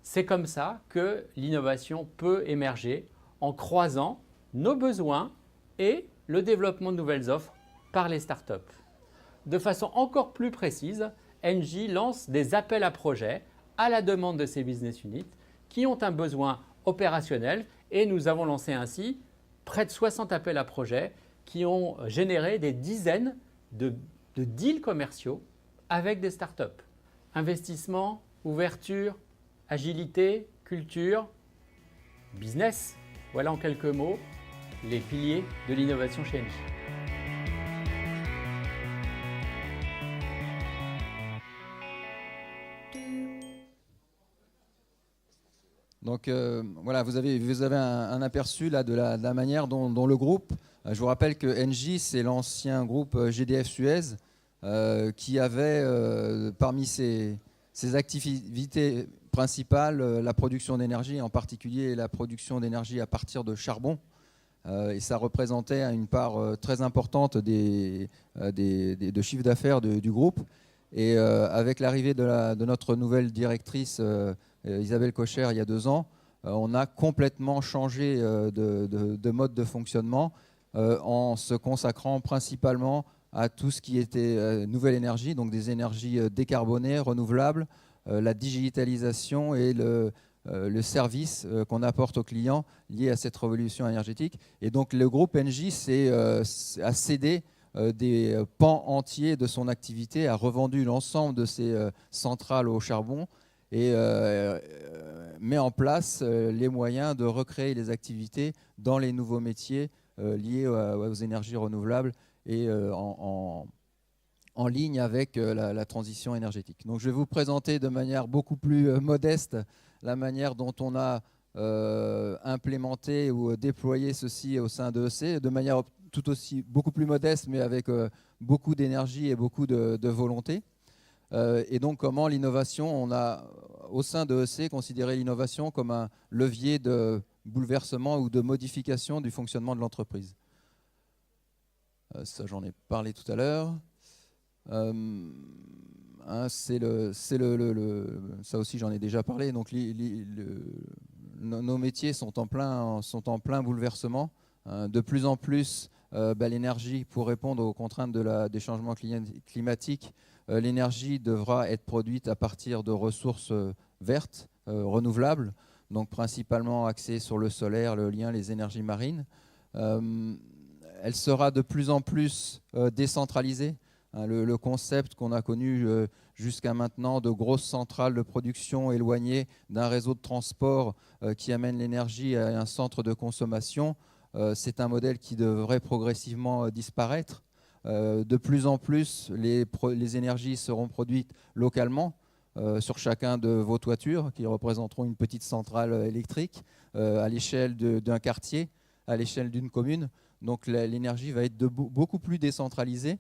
C'est comme ça que l'innovation peut émerger en croisant nos besoins et le développement de nouvelles offres par les startups. De façon encore plus précise, Engie lance des appels à projets à la demande de ces business units qui ont un besoin opérationnel et nous avons lancé ainsi près de 60 appels à projets qui ont généré des dizaines de deals commerciaux avec des startups. Investissement, ouverture, agilité, culture, business, voilà en quelques mots les piliers de l'innovation chez Engie. Donc voilà, vous avez un aperçu là, de la manière dont le groupe, je vous rappelle que Engie, c'est l'ancien groupe GDF Suez, qui avait parmi ses activités principales la production d'énergie, en particulier la production d'énergie à partir de charbon. Et ça représentait une part très importante de chiffre d'affaires du groupe. Et avec l'arrivée de notre nouvelle directrice, Isabelle Kocher, il y a 2 ans, on a complètement changé de mode de fonctionnement en se consacrant principalement à tout ce qui était nouvelle énergie, donc des énergies décarbonées, renouvelables, la digitalisation et le service qu'on apporte aux clients lié à cette révolution énergétique. Et donc le groupe Engie a cédé des pans entiers de son activité, a revendu l'ensemble de ses centrales au charbon et met en place les moyens de recréer les activités dans les nouveaux métiers liés aux énergies renouvelables et en ligne avec la transition énergétique. Donc je vais vous présenter de manière beaucoup plus modeste la manière dont on a implémenté ou déployé ceci au sein de EC, de manière tout aussi beaucoup plus modeste, mais avec beaucoup d'énergie et beaucoup de volonté. Et donc comment l'innovation, on a au sein de EC considéré l'innovation comme un levier de bouleversement ou de modification du fonctionnement de l'entreprise. Ça, j'en ai parlé tout à l'heure. Ça aussi, j'en ai déjà parlé. Donc, nos métiers sont en plein bouleversement. De plus en plus, l'énergie, pour répondre aux contraintes des changements climatiques, l'énergie devra être produite à partir de ressources vertes, renouvelables, donc principalement axée sur le solaire, l'éolien, les énergies marines. Elle sera de plus en plus décentralisée. Le concept qu'on a connu jusqu'à maintenant de grosses centrales de production éloignées d'un réseau de transport qui amène l'énergie à un centre de consommation, c'est un modèle qui devrait progressivement disparaître. De plus en plus, les énergies seront produites localement sur chacun de vos toitures, qui représenteront une petite centrale électrique à l'échelle d'un quartier, à l'échelle d'une commune. Donc l'énergie va être beaucoup plus décentralisée.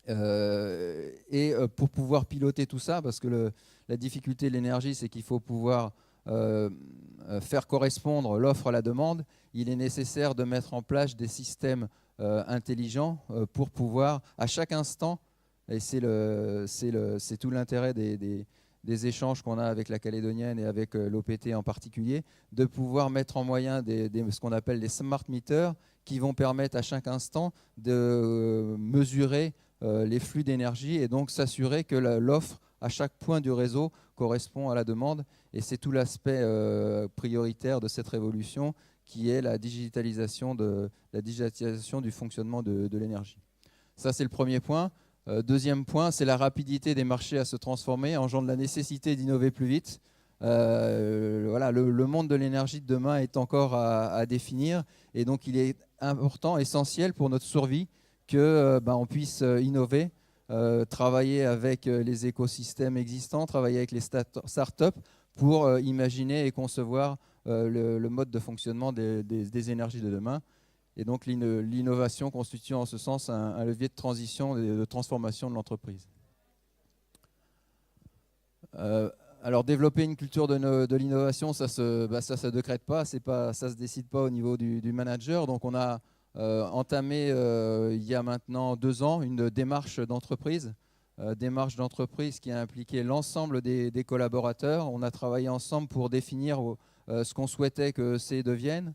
Et pour pouvoir piloter tout ça, parce que la difficulté de l'énergie, c'est qu'il faut pouvoir faire correspondre l'offre à la demande, il est nécessaire de mettre en place des systèmes intelligent pour pouvoir, à chaque instant, et c'est tout l'intérêt des échanges qu'on a avec la Calédonienne et avec l'OPT en particulier, de pouvoir mettre en moyen ce qu'on appelle des smart meters qui vont permettre à chaque instant de mesurer les flux d'énergie et donc s'assurer que l'offre à chaque point du réseau correspond à la demande. Et c'est tout l'aspect prioritaire de cette révolution qui est la digitalisation du fonctionnement de l'énergie. Ça, c'est le premier point. Deuxième point, c'est la rapidité des marchés à se transformer, engendre la nécessité d'innover plus vite. Voilà, le monde de l'énergie de demain est encore à définir et donc il est important, essentiel pour notre survie qu'on puisse innover, travailler avec les écosystèmes existants, travailler avec les startups pour imaginer et concevoir le mode de fonctionnement des énergies de demain. Et donc l'innovation constitue en ce sens un levier de transition et de transformation de l'entreprise. Alors développer une culture de l'innovation, ça se décrète pas, ça se décide pas au niveau du manager. Donc on a entamé il y a maintenant 2 ans une démarche d'entreprise qui a impliqué l'ensemble des collaborateurs. On a travaillé ensemble pour définir ce qu'on souhaitait que EC devienne,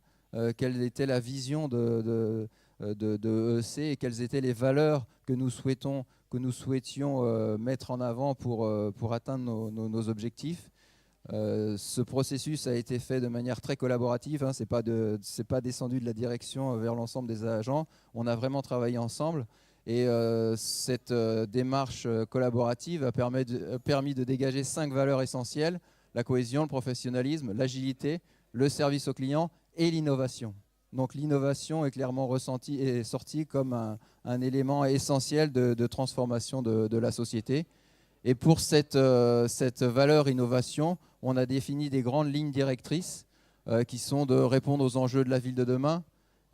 quelle était la vision de EC et quelles étaient les valeurs que nous souhaitions mettre en avant pour atteindre nos objectifs. Ce processus a été fait de manière très collaborative, hein, c'est pas descendu de la direction vers l'ensemble des agents, on a vraiment travaillé ensemble et cette démarche collaborative a permis de dégager 5 valeurs essentielles: la cohésion, le professionnalisme, l'agilité, le service au client et l'innovation. Donc l'innovation est clairement ressentie et sortie comme un élément essentiel de transformation de la société. Et pour cette valeur innovation, on a défini des grandes lignes directrices qui sont de répondre aux enjeux de la ville de demain,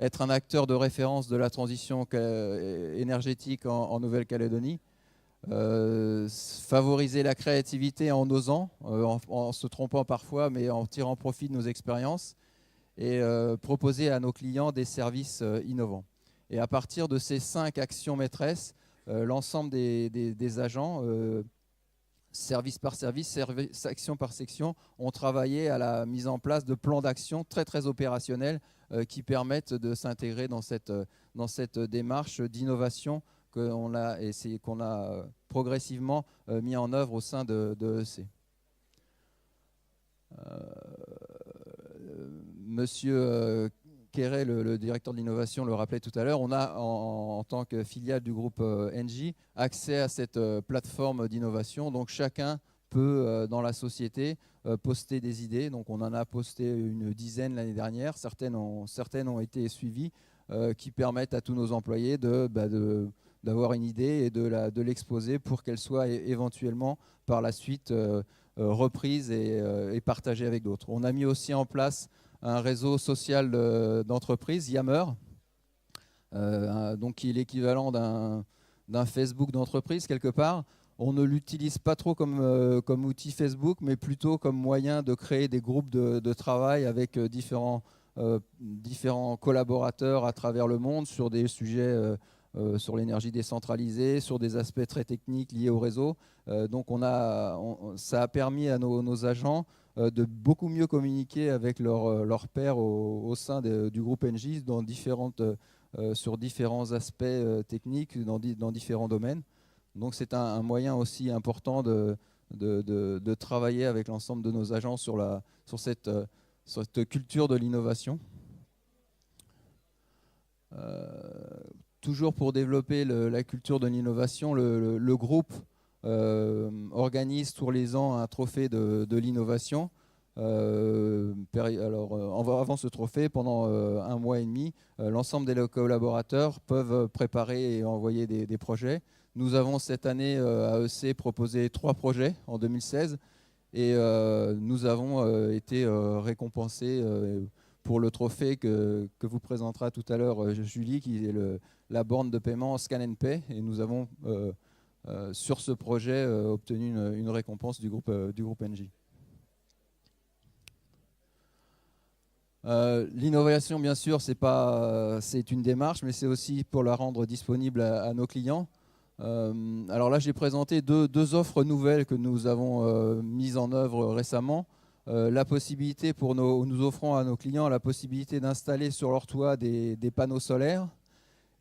être un acteur de référence de la transition énergétique en Nouvelle-Calédonie, favoriser la créativité en osant, en se trompant parfois, mais en tirant profit de nos expériences, et proposer à nos clients des services innovants. Et à partir de ces 5 actions maîtresses, l'ensemble des agents, service par service, section par section, ont travaillé à la mise en place de plans d'action très très opérationnels qui permettent de s'intégrer dans cette démarche d'innovation qu'on a progressivement mis en œuvre au sein de EC. Monsieur Quéret, le directeur de l'innovation, le rappelait tout à l'heure, on a en tant que filiale du groupe Engie accès à cette plateforme d'innovation. Donc chacun peut dans la société poster des idées. Donc on en a posté une dizaine l'année dernière. Certaines ont été suivies qui permettent à tous nos employés d'avoir une idée et de l'exposer pour qu'elle soit éventuellement par la suite reprise et partagée avec d'autres. On a mis aussi en place un réseau social d'entreprise, Yammer, donc qui est l'équivalent d'un Facebook d'entreprise quelque part. On ne l'utilise pas trop comme outil Facebook, mais plutôt comme moyen de créer des groupes de travail avec différents collaborateurs à travers le monde sur des sujets sur l'énergie décentralisée, sur des aspects très techniques liés au réseau. Donc ça a permis à nos agents de beaucoup mieux communiquer avec leurs pairs au sein du groupe Engie sur différents aspects techniques dans différents domaines. Donc c'est un moyen aussi important de travailler avec l'ensemble de nos agents sur cette culture de l'innovation. Toujours pour développer la culture de l'innovation, le groupe organise tous les ans un trophée de l'innovation. Avant ce trophée, pendant 1 mois et demi, l'ensemble des collaborateurs peuvent préparer et envoyer des projets. Nous avons cette année à EC proposé 3 projets en 2016 et nous avons été récompensés pour le trophée que vous présentera tout à l'heure Julie, qui est la borne de paiement Scan & Pay. Et nous avons sur ce projet obtenu une récompense du groupe Engie. L'innovation, bien sûr, c'est une démarche, mais c'est aussi pour la rendre disponible à nos clients. Alors là, j'ai présenté deux offres nouvelles que nous avons mises en œuvre récemment. La possibilité nous offrons à nos clients la possibilité d'installer sur leur toit des panneaux solaires.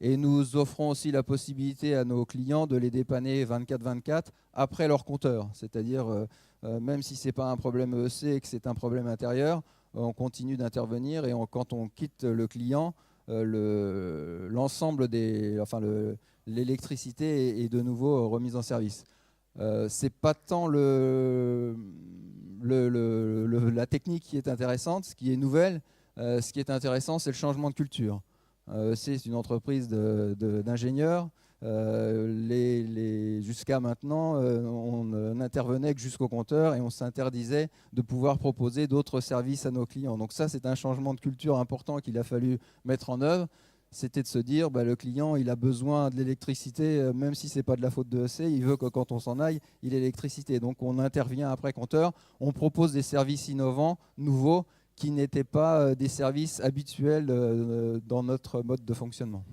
Et nous offrons aussi la possibilité à nos clients de les dépanner 24/24 après leur compteur. C'est-à-dire, même si ce n'est pas un problème EEC et que c'est un problème intérieur, on continue d'intervenir et quand on quitte le client, l'ensemble l'électricité est de nouveau remise en service. Ce n'est pas tant la technique qui est intéressante, ce qui est nouvelle. Ce qui est intéressant, c'est le changement de culture. C'est une entreprise d'ingénieurs. Jusqu'à maintenant, on n'intervenait que jusqu'au compteur et on s'interdisait de pouvoir proposer d'autres services à nos clients. Donc ça, c'est un changement de culture important qu'il a fallu mettre en œuvre. C'était de se dire, le client, il a besoin de l'électricité, même si ce n'est pas de la faute de EC, il veut que quand on s'en aille, il ait l'électricité. Donc on intervient après compteur, on propose des services innovants, nouveaux, qui n'étaient pas des services habituels dans notre mode de fonctionnement.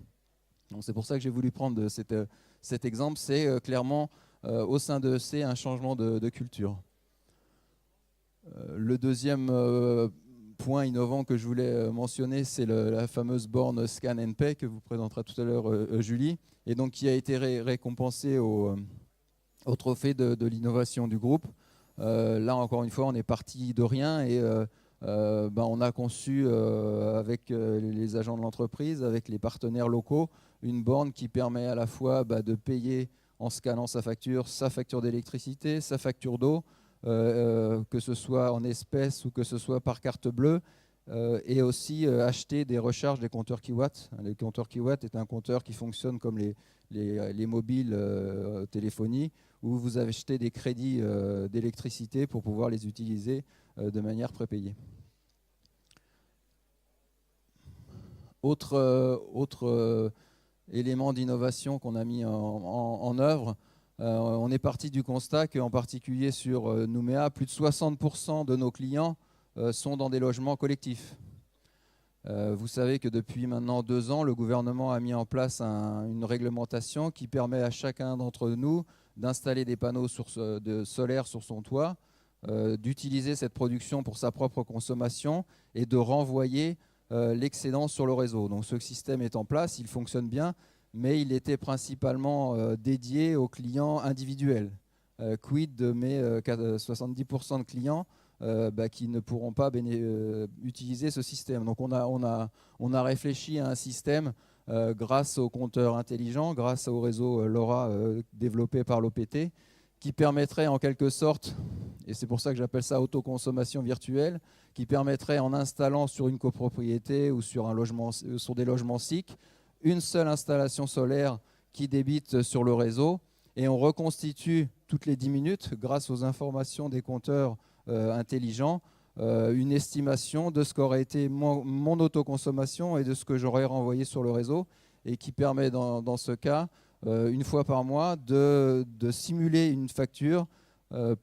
C'est pour ça que j'ai voulu prendre cet exemple. C'est clairement au sein de EC un changement de culture. Le deuxième point innovant que je voulais mentionner, c'est la fameuse borne Scan and Pay que vous présentera tout à l'heure Julie, et donc qui a été récompensée au trophée de l'innovation du groupe. Là, encore une fois, on est parti de rien et on a conçu avec les agents de l'entreprise, avec les partenaires locaux, une borne qui permet à la fois de payer en scannant sa facture d'électricité, sa facture d'eau, que ce soit en espèces ou que ce soit par carte bleue, et aussi acheter des recharges des compteurs kilowatt. Le compteur kilowatt est un compteur qui fonctionne comme les mobiles téléphonie, où vous achetez des crédits d'électricité pour pouvoir les utiliser de manière prépayée. Autre élément d'innovation qu'on a mis en œuvre, on est parti du constat qu'en particulier sur Nouméa, plus de 60% de nos clients sont dans des logements collectifs. Vous savez que depuis maintenant 2 ans, le gouvernement a mis en place une réglementation qui permet à chacun d'entre nous d'installer des panneaux solaires sur son toit, d'utiliser cette production pour sa propre consommation et de renvoyer l'excédent sur le réseau. Donc ce système est en place, il fonctionne bien, mais il était principalement dédié aux clients individuels. Quid de mes 70% de clients qui ne pourront pas utiliser ce système. Donc on a réfléchi à un système grâce aux compteurs intelligents, grâce au réseau LoRa développé par l'OPT, qui permettrait en quelque sorte, et c'est pour ça que j'appelle ça autoconsommation virtuelle, qui permettrait en installant sur une copropriété ou sur des logements SIC, une seule installation solaire qui débite sur le réseau, et on reconstitue toutes les 10 minutes, grâce aux informations des compteurs intelligents, une estimation de ce qu'aurait été mon autoconsommation et de ce que j'aurais renvoyé sur le réseau, et qui permet dans ce cas, une fois par mois, de simuler une facture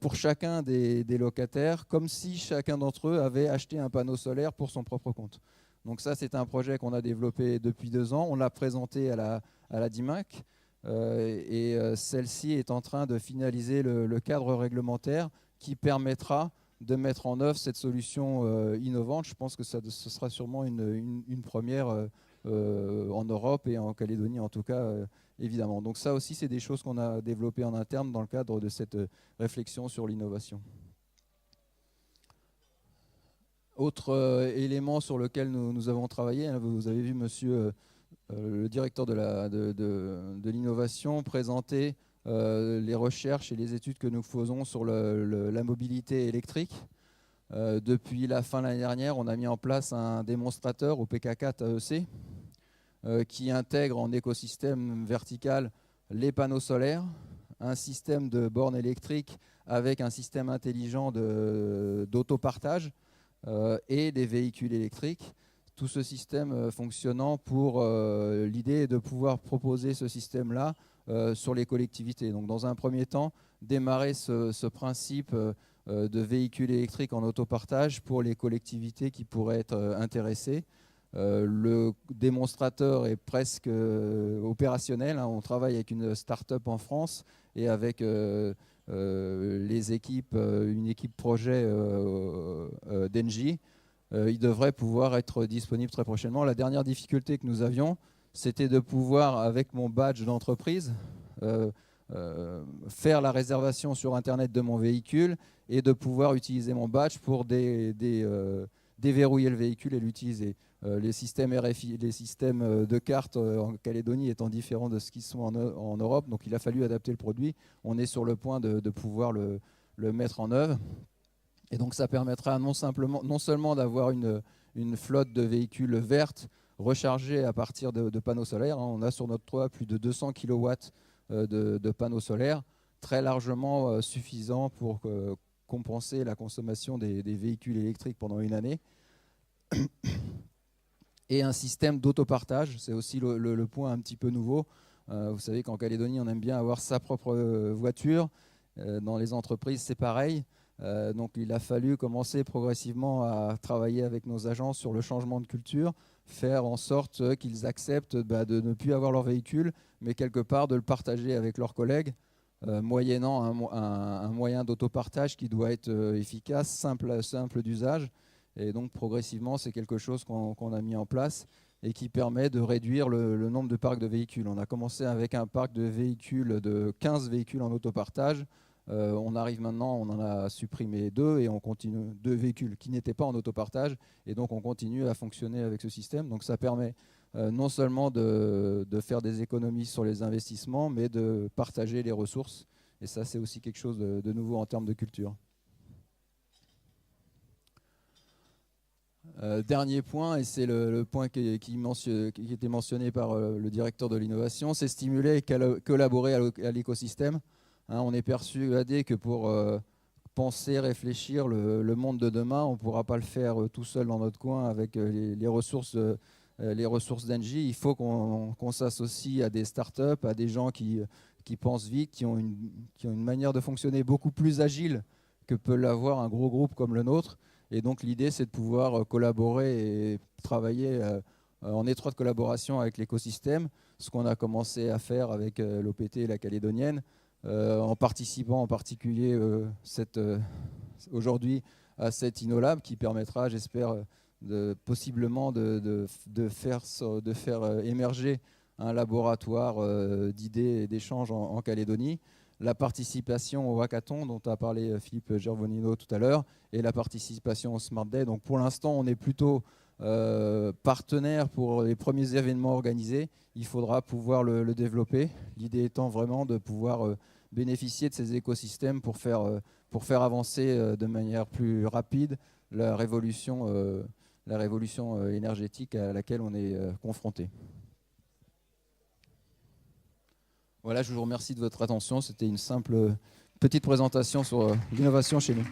pour chacun des locataires, comme si chacun d'entre eux avait acheté un panneau solaire pour son propre compte. Donc ça, c'est un projet qu'on a développé depuis 2 ans. On l'a présenté à la DIMAC, et celle-ci est en train de finaliser le cadre réglementaire qui permettra de mettre en œuvre cette solution innovante. Je pense que ce sera sûrement une première en Europe et en Calédonie en tout cas, évidemment. Donc ça aussi, c'est des choses qu'on a développées en interne dans le cadre de cette réflexion sur l'innovation. Autre élément sur lequel nous avons travaillé, vous avez vu monsieur le directeur de l'innovation présenter les recherches et les études que nous faisons sur la mobilité électrique. Depuis la fin de l'année dernière, on a mis en place un démonstrateur au PK4 AEC qui intègre en écosystème vertical les panneaux solaires, un système de bornes électriques avec un système intelligent d'autopartage et des véhicules électriques. Tout ce système fonctionnant pour l'idée de pouvoir proposer ce système-là sur les collectivités. Donc dans un premier temps, démarrer ce principe de véhicules électriques en autopartage pour les collectivités qui pourraient être intéressées. Le démonstrateur est presque opérationnel. On travaille avec une start-up en France et avec les équipes, une équipe projet d'Engie. Il devrait pouvoir être disponible très prochainement. La dernière difficulté que nous avions, c'était de pouvoir, avec mon badge d'entreprise, faire la réservation sur Internet de mon véhicule et de pouvoir utiliser mon badge pour déverrouiller le véhicule et l'utiliser. Les systèmes RFI, les systèmes de cartes en Calédonie étant différents de ce qu'ils sont en Europe, donc il a fallu adapter le produit. On est sur le point de pouvoir le mettre en œuvre. Et donc ça permettra non seulement d'avoir une flotte de véhicules vertes rechargés à partir de panneaux solaires. On a sur notre toit plus de 200 kW de panneaux solaires, très largement suffisants pour compenser la consommation des véhicules électriques pendant une année. Et un système d'autopartage, c'est aussi le point un petit peu nouveau. Vous savez qu'en Calédonie, on aime bien avoir sa propre voiture. Dans les entreprises, c'est pareil. Donc il a fallu commencer progressivement à travailler avec nos agents sur le changement de culture, faire en sorte qu'ils acceptent de ne plus avoir leur véhicule, mais quelque part de le partager avec leurs collègues, moyennant un moyen d'autopartage qui doit être efficace, simple d'usage. Et donc progressivement, c'est quelque chose qu'on a mis en place et qui permet de réduire le nombre de parcs de véhicules. On a commencé avec un parc de véhicules de 15 véhicules en autopartage. On arrive maintenant, on en a supprimé 2 et on continue 2 véhicules qui n'étaient pas en autopartage. Et donc on continue à fonctionner avec ce système. Donc ça permet non seulement de faire des économies sur les investissements, mais de partager les ressources. Et ça, c'est aussi quelque chose de nouveau en termes de culture. Dernier point, et c'est le point qui était mentionné par le directeur de l'innovation, c'est stimuler et collaborer à l'écosystème. On est persuadé que pour penser, réfléchir le monde de demain, on ne pourra pas le faire tout seul dans notre coin avec les ressources d'Engie. Il faut qu'on s'associe à des startups, à des gens qui pensent vite, qui ont une manière de fonctionner beaucoup plus agile que peut l'avoir un gros groupe comme le nôtre. Et donc l'idée, c'est de pouvoir collaborer et travailler en étroite collaboration avec l'écosystème, ce qu'on a commencé à faire avec l'OPT et la Calédonienne, en participant en particulier aujourd'hui à cet InnoLab qui permettra, j'espère, possiblement de faire émerger un laboratoire d'idées et d'échanges en Calédonie. La participation au hackathon dont a parlé Philippe Gervonino tout à l'heure et la participation au Smart Day. Donc pour l'instant, on est plutôt partenaire pour les premiers événements organisés. Il faudra pouvoir le développer. L'idée étant vraiment de pouvoir bénéficier de ces écosystèmes pour faire avancer de manière plus rapide la révolution énergétique à laquelle on est confronté. Voilà, je vous remercie de votre attention. C'était une simple petite présentation sur l'innovation chez nous.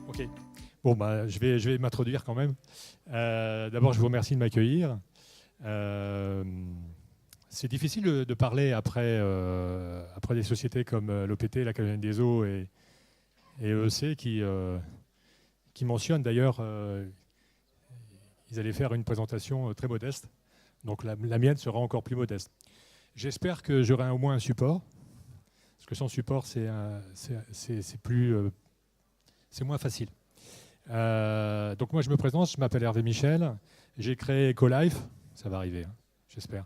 Ok. Bon, je vais m'introduire quand même. D'abord, je vous remercie de m'accueillir. C'est difficile de parler après des sociétés comme l'OPT, la Calédonie des Eaux et EEC qui mentionnent d'ailleurs ils allaient faire une présentation très modeste. Donc la mienne sera encore plus modeste. J'espère que j'aurai au moins un support, parce que sans support, c'est moins facile. Donc moi, je me présente, je m'appelle Hervé Michel, j'ai créé EcoLife, ça va arriver, hein, j'espère,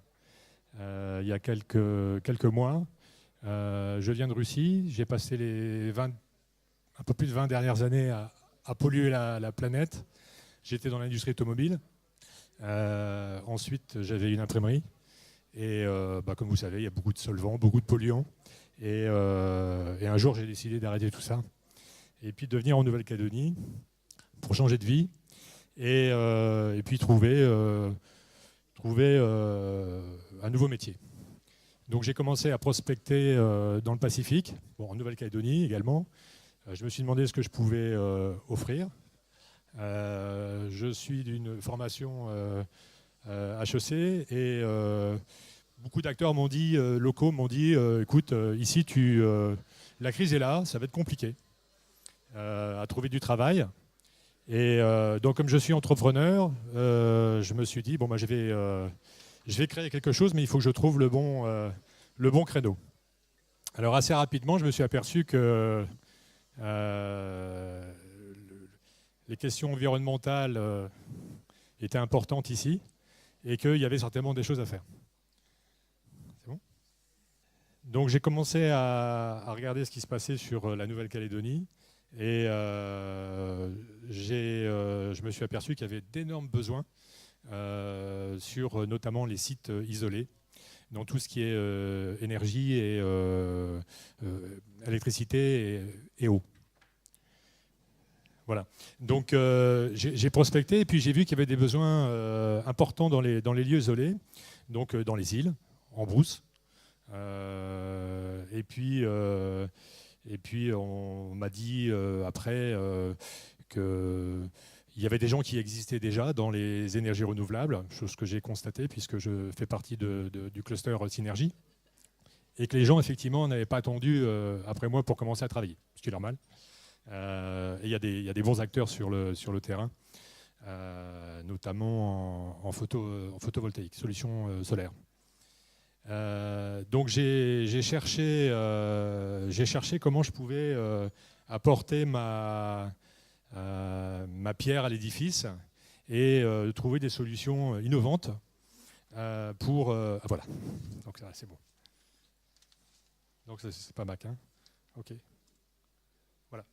il y a quelques mois. Je viens de Russie, j'ai passé un peu plus de 20 dernières années à polluer la planète. J'étais dans l'industrie automobile. Ensuite, j'avais une imprimerie et comme vous savez, il y a beaucoup de solvants, beaucoup de polluants et un jour, j'ai décidé d'arrêter tout ça et puis de venir en Nouvelle-Calédonie pour changer de vie et puis trouver un nouveau métier. Donc j'ai commencé à prospecter dans le Pacifique, en Nouvelle-Calédonie également. Je me suis demandé ce que je pouvais offrir. Je suis d'une formation HEC et beaucoup d'acteurs m'ont dit, locaux m'ont dit, écoute, ici, la crise est là, ça va être compliqué à trouver du travail. Et donc, comme je suis entrepreneur, je me suis dit, bon, bah, je vais créer quelque chose, mais il faut que je trouve le bon créneau. Alors, assez rapidement, je me suis aperçu que les questions environnementales étaient importantes ici et qu'il y avait certainement des choses à faire. C'est bon ? Donc, j'ai commencé à regarder ce qui se passait sur la Nouvelle-Calédonie. Et je me suis aperçu qu'il y avait d'énormes besoins sur notamment les sites isolés, dans tout ce qui est énergie et électricité et eau. Voilà. Donc j'ai prospecté et puis j'ai vu qu'il y avait des besoins importants dans les lieux isolés, donc dans les îles, en brousse. Et puis on m'a dit après qu'il y avait des gens qui existaient déjà dans les énergies renouvelables, chose que j'ai constatée puisque je fais partie du cluster Synergie, et que les gens effectivement n'avaient pas attendu après moi pour commencer à travailler, ce qui est normal. Et il y a des bons acteurs sur le terrain, notamment en photovoltaïque, solutions solaires. Donc j'ai cherché comment je pouvais apporter ma pierre à l'édifice et trouver des solutions innovantes pour... voilà, donc là c'est bon. Donc c'est pas Mac, hein. Ok. Voilà.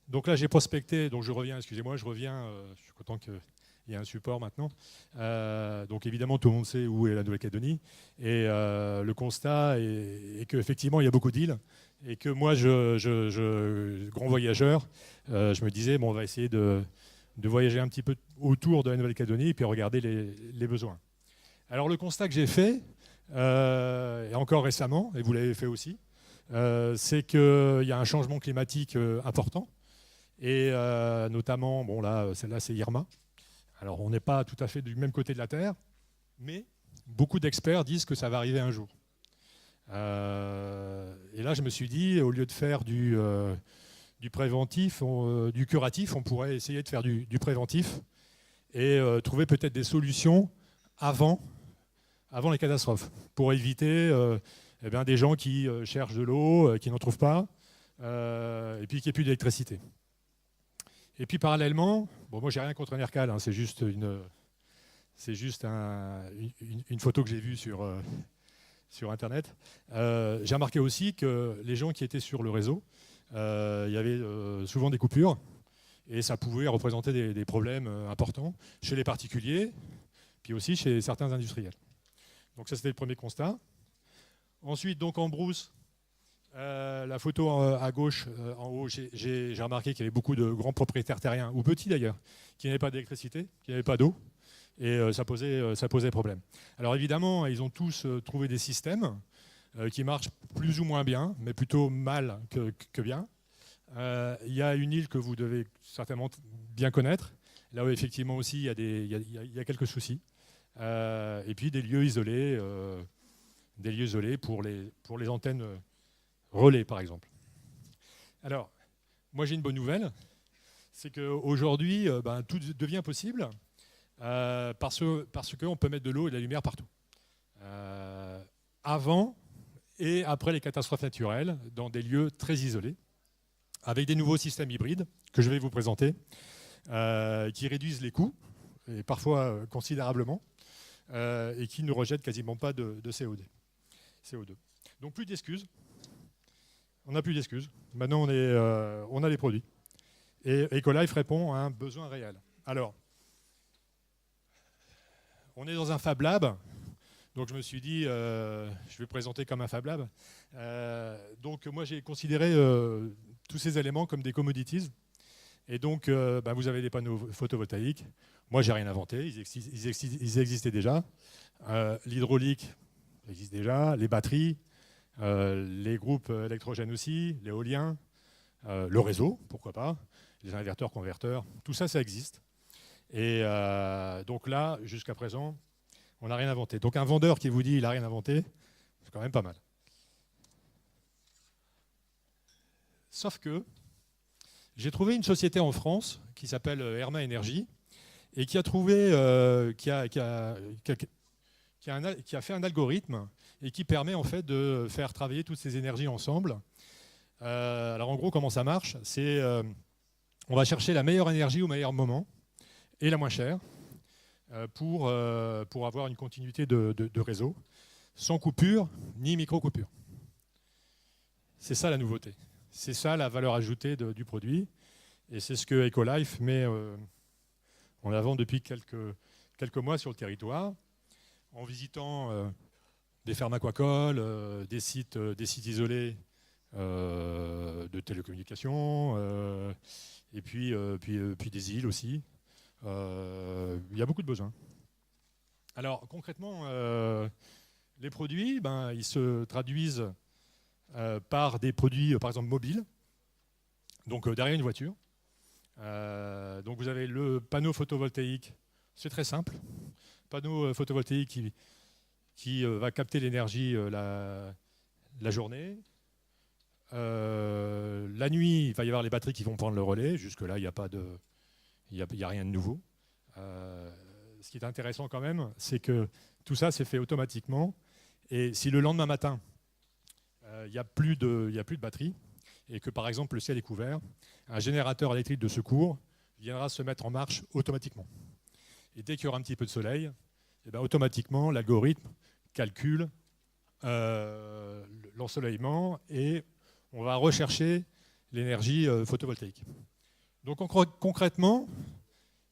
Donc là j'ai prospecté, donc je reviens, excusez-moi, je suis content qu'il y ait un support maintenant. Donc évidemment tout le monde sait où est la Nouvelle-Calédonie et le constat est qu'effectivement il y a beaucoup d'îles et que moi, grand voyageur, je me disais bon, on va essayer de voyager un petit peu autour de la Nouvelle-Calédonie et puis regarder les besoins. Alors le constat que j'ai fait, et encore récemment, et vous l'avez fait aussi, c'est qu'il y a un changement climatique important et notamment, bon là, celle-là c'est Irma. Alors on n'est pas tout à fait du même côté de la Terre, mais beaucoup d'experts disent que ça va arriver un jour. Et là je me suis dit, au lieu de faire du préventif, du curatif, on pourrait essayer de faire du préventif et trouver peut-être des solutions avant les catastrophes, pour éviter des gens qui cherchent de l'eau, qui n'en trouvent pas, et puis qu'il n'y ait plus d'électricité. Et puis parallèlement, bon, moi j'ai rien contre un ERCAL, hein, c'est juste une photo que j'ai vue sur Internet. J'ai remarqué aussi que les gens qui étaient sur le réseau, il y avait souvent des coupures, et ça pouvait représenter des problèmes importants chez les particuliers, puis aussi chez certains industriels. Donc ça c'était le premier constat. Ensuite, donc en brousse, la photo à gauche, en haut, j'ai remarqué qu'il y avait beaucoup de grands propriétaires terriens, ou petits d'ailleurs, qui n'avaient pas d'électricité, qui n'avaient pas d'eau, et ça posait problème. Alors évidemment, ils ont tous trouvé des systèmes qui marchent plus ou moins bien, mais plutôt mal que bien. Il y a une île que vous devez certainement bien connaître, là où effectivement aussi il y a quelques soucis. Et puis des lieux isolés pour les antennes relais, par exemple. Alors, moi j'ai une bonne nouvelle, c'est qu'aujourd'hui, tout devient possible parce qu'on peut mettre de l'eau et de la lumière partout. Avant et après les catastrophes naturelles, dans des lieux très isolés, avec des nouveaux systèmes hybrides que je vais vous présenter, qui réduisent les coûts, et parfois considérablement, et qui ne rejettent quasiment pas de CO2. Donc plus d'excuses. On n'a plus d'excuses. Maintenant, on a les produits. Et Ecolife répond à un besoin réel. Alors, on est dans un Fab Lab. Donc je me suis dit, je vais présenter comme un Fab Lab. Donc moi, j'ai considéré tous ces éléments comme des commodities. Et donc, vous avez des panneaux photovoltaïques. Moi, j'ai rien inventé. Ils existaient déjà. L'hydraulique existe déjà. Les batteries. Les groupes électrogènes aussi, l'éolien, le réseau, pourquoi pas, les inverteurs, converteurs, tout ça, ça existe. Et donc là, jusqu'à présent, On n'a rien inventé. Donc un vendeur qui vous dit il n'a rien inventé, c'est quand même pas mal. Sauf que j'ai trouvé une société en France qui s'appelle Herma Énergie et qui a trouvé, qui a fait un algorithme et qui permet en fait de faire travailler toutes ces énergies ensemble. Alors en gros, comment ça marche? C'est on va chercher la meilleure énergie au meilleur moment et la moins chère pour avoir une continuité de réseau, sans coupure ni micro-coupure. C'est ça la nouveauté. C'est ça la valeur ajoutée du produit. Et c'est ce que Ecolife met en avant depuis quelques mois sur le territoire, en visitant des fermes aquacoles, des sites isolés de télécommunications, et puis des îles aussi. Il y a beaucoup de besoins. Alors concrètement, les produits, ils se traduisent par des produits, par exemple mobiles, donc derrière une voiture. Donc vous avez le panneau photovoltaïque, c'est très simple. Panneau photovoltaïque qui va capter l'énergie la journée. La nuit, il va y avoir les batteries qui vont prendre le relais. Jusque-là, il n'y a rien de nouveau. Ce qui est intéressant quand même, c'est que tout ça s'est fait automatiquement. Et si le lendemain matin, il n'y a plus de batterie, et que par exemple le ciel est couvert, un générateur électrique de secours viendra se mettre en marche automatiquement. Et dès qu'il y aura un petit peu de soleil, automatiquement l'algorithme calcule l'ensoleillement et on va rechercher l'énergie photovoltaïque. Donc concrètement,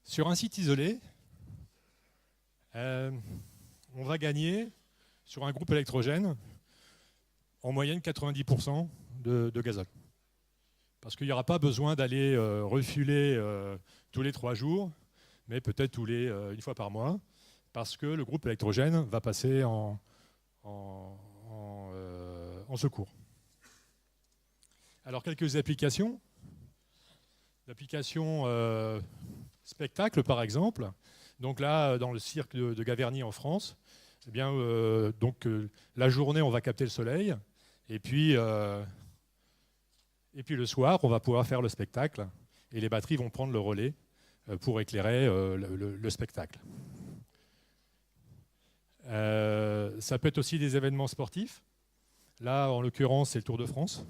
sur un site isolé, on va gagner sur un groupe électrogène en moyenne 90% de gazole. Parce qu'il n'y aura pas besoin d'aller refueler tous les 3 jours, mais peut-être une fois par mois, parce que le groupe électrogène va passer en secours. Alors quelques applications. L'application spectacle par exemple. Donc là, dans le cirque de Gaverny en France, eh bien, la journée on va capter le soleil, et puis le soir on va pouvoir faire le spectacle, et les batteries vont prendre le relais pour éclairer le spectacle. Ça peut être aussi des événements sportifs. Là, en l'occurrence, c'est le Tour de France,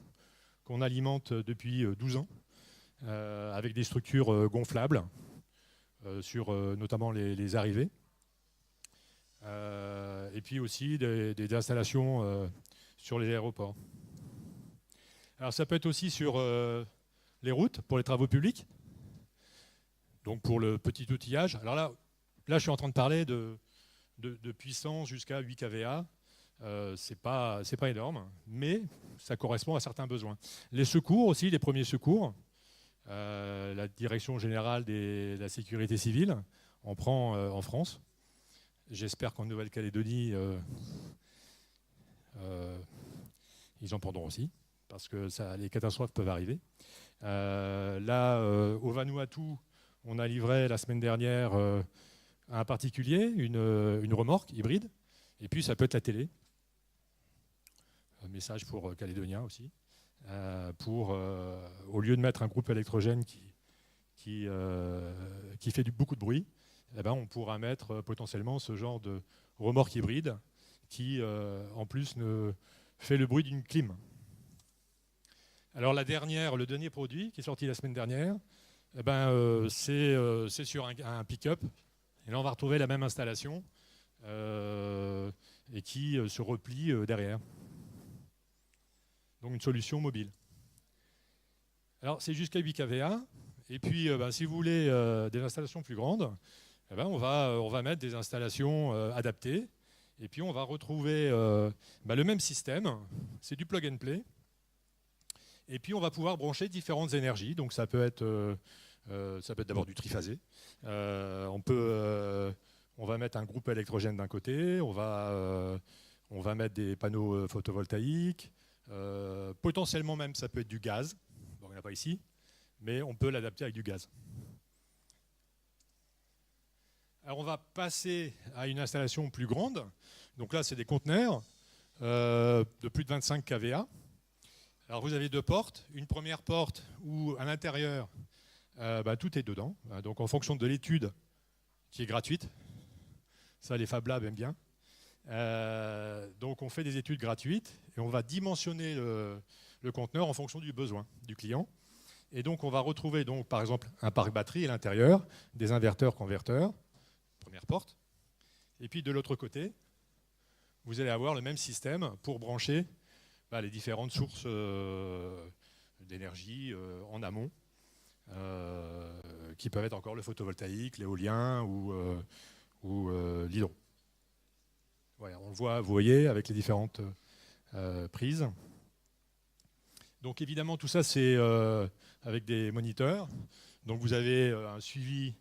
qu'on alimente depuis 12 ans, avec des structures gonflables, sur notamment les arrivées. Et puis aussi des installations sur les aéroports. Alors ça peut être aussi sur les routes, pour les travaux publics, donc pour le petit outillage. Alors là je suis en train de parler de puissance jusqu'à 8 kVA. C'est pas énorme, mais ça correspond à certains besoins. Les secours aussi, les premiers secours. La Direction générale de la sécurité civile en prend en France. J'espère qu'en Nouvelle-Calédonie, ils en prendront aussi, parce que les catastrophes peuvent arriver. Là, au Vanuatu, on a livré la semaine dernière à un particulier une remorque hybride, et puis ça peut être la télé. Un message pour Calédoniens aussi. Au lieu de mettre un groupe électrogène qui fait beaucoup de bruit, on pourra mettre potentiellement ce genre de remorque hybride qui, en plus, fait le bruit d'une clim. Alors le dernier produit qui est sorti la semaine dernière, c'est sur un pick-up. Et là, on va retrouver la même installation et qui se replie derrière. Donc une solution mobile. Alors c'est jusqu'à 8 kVA. Et puis si vous voulez des installations plus grandes, on va mettre des installations adaptées. Et puis on va retrouver le même système. C'est du plug and play. Et puis on va pouvoir brancher différentes énergies. Donc ça peut être d'abord du triphasé. On va mettre un groupe électrogène d'un côté. On va mettre des panneaux photovoltaïques. Potentiellement même ça peut être du gaz, bon, il n'y en a pas ici, mais on peut l'adapter avec du gaz. Alors on va passer à une installation plus grande. Donc là, c'est des conteneurs de plus de 25 kVA. Alors vous avez 2 portes. Une première porte où à l'intérieur, tout est dedans. Donc en fonction de l'étude qui est gratuite, ça les Fab Labs aiment bien. Donc on fait des études gratuites et on va dimensionner le conteneur en fonction du besoin du client. Et donc on va retrouver donc, par exemple un parc batterie à l'intérieur, des inverteurs-converteurs, première porte. Et puis de l'autre côté, vous allez avoir le même système pour brancher les différentes sources d'énergie en amont, qui peuvent être encore le photovoltaïque, l'éolien ou l'hydro. Voilà, on le voit, vous voyez, avec les différentes prises. Donc évidemment, tout ça, c'est avec des moniteurs. Donc vous avez un suivi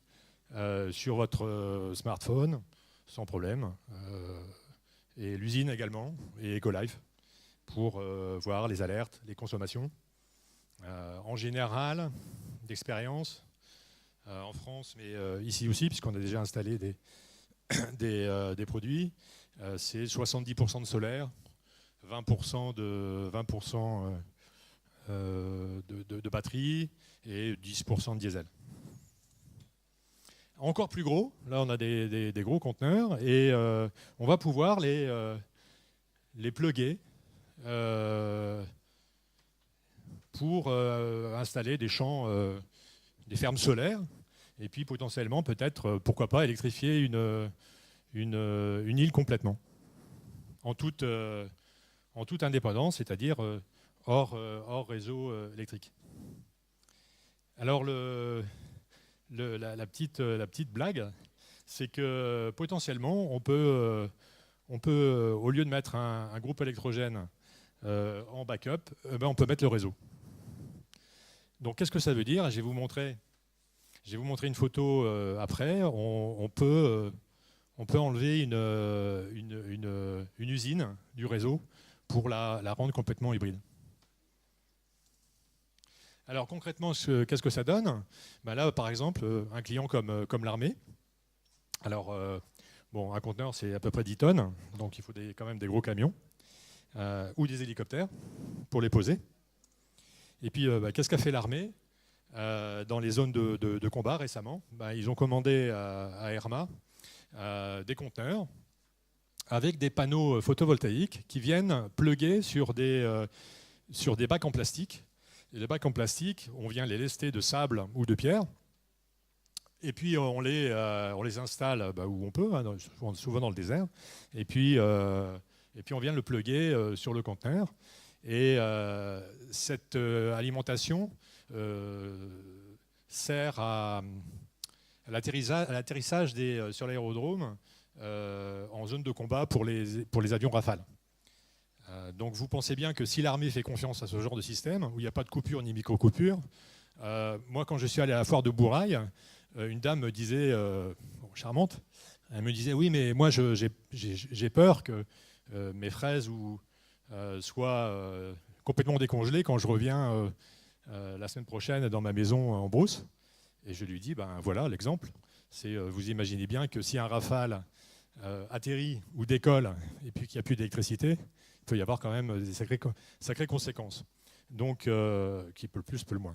sur votre smartphone, sans problème. Et l'usine également, et Ecolife, pour voir les alertes, les consommations. En général, d'expérience, en France, mais ici aussi, puisqu'on a déjà installé des produits, c'est 70% de solaire, 20% de batterie et 10% de diesel. Encore plus gros, là on a des gros conteneurs et on va pouvoir les plugger pour installer des champs, des fermes solaires et puis potentiellement peut-être, pourquoi pas, électrifier une île complètement en toute indépendance, c'est-à-dire hors réseau électrique. Alors la petite blague, c'est que potentiellement on peut au lieu de mettre un groupe électrogène en backup, on peut mettre le réseau. Donc qu'est-ce que ça veut dire? Je vais vous montrer une photo après. On peut enlever une usine du réseau pour la rendre complètement hybride. Alors concrètement, qu'est-ce que ça donne? Là, par exemple, un client comme l'armée. Alors, un conteneur, c'est à peu près 10 tonnes, donc il faut quand même des gros camions ou des hélicoptères pour les poser. Et puis, qu'est-ce qu'a fait l'armée dans les zones de combat récemment? Ils ont commandé à Herma des conteneurs avec des panneaux photovoltaïques qui viennent plugger sur des bacs en plastique. Et les bacs en plastique, on vient les lester de sable ou de pierre. Et puis on les installe où on peut, souvent dans le désert. Et puis on vient le plugger sur le conteneur. Et cette alimentation sert à l'atterrissage sur l'aérodrome en zone de combat pour les avions Rafale. Donc vous pensez bien que si l'armée fait confiance à ce genre de système, où il n'y a pas de coupure ni micro-coupure, moi quand je suis allé à la foire de Bourail, une dame me disait, charmante, elle me disait oui mais moi j'ai peur que mes fraises soient complètement décongelées quand je reviens la semaine prochaine dans ma maison en brousse. Et je lui dis, voilà l'exemple, vous imaginez bien que si un Rafale atterrit ou décolle et puis qu'il n'y a plus d'électricité, il peut y avoir quand même des sacrées conséquences. Donc, qui peut le plus, peut le moins.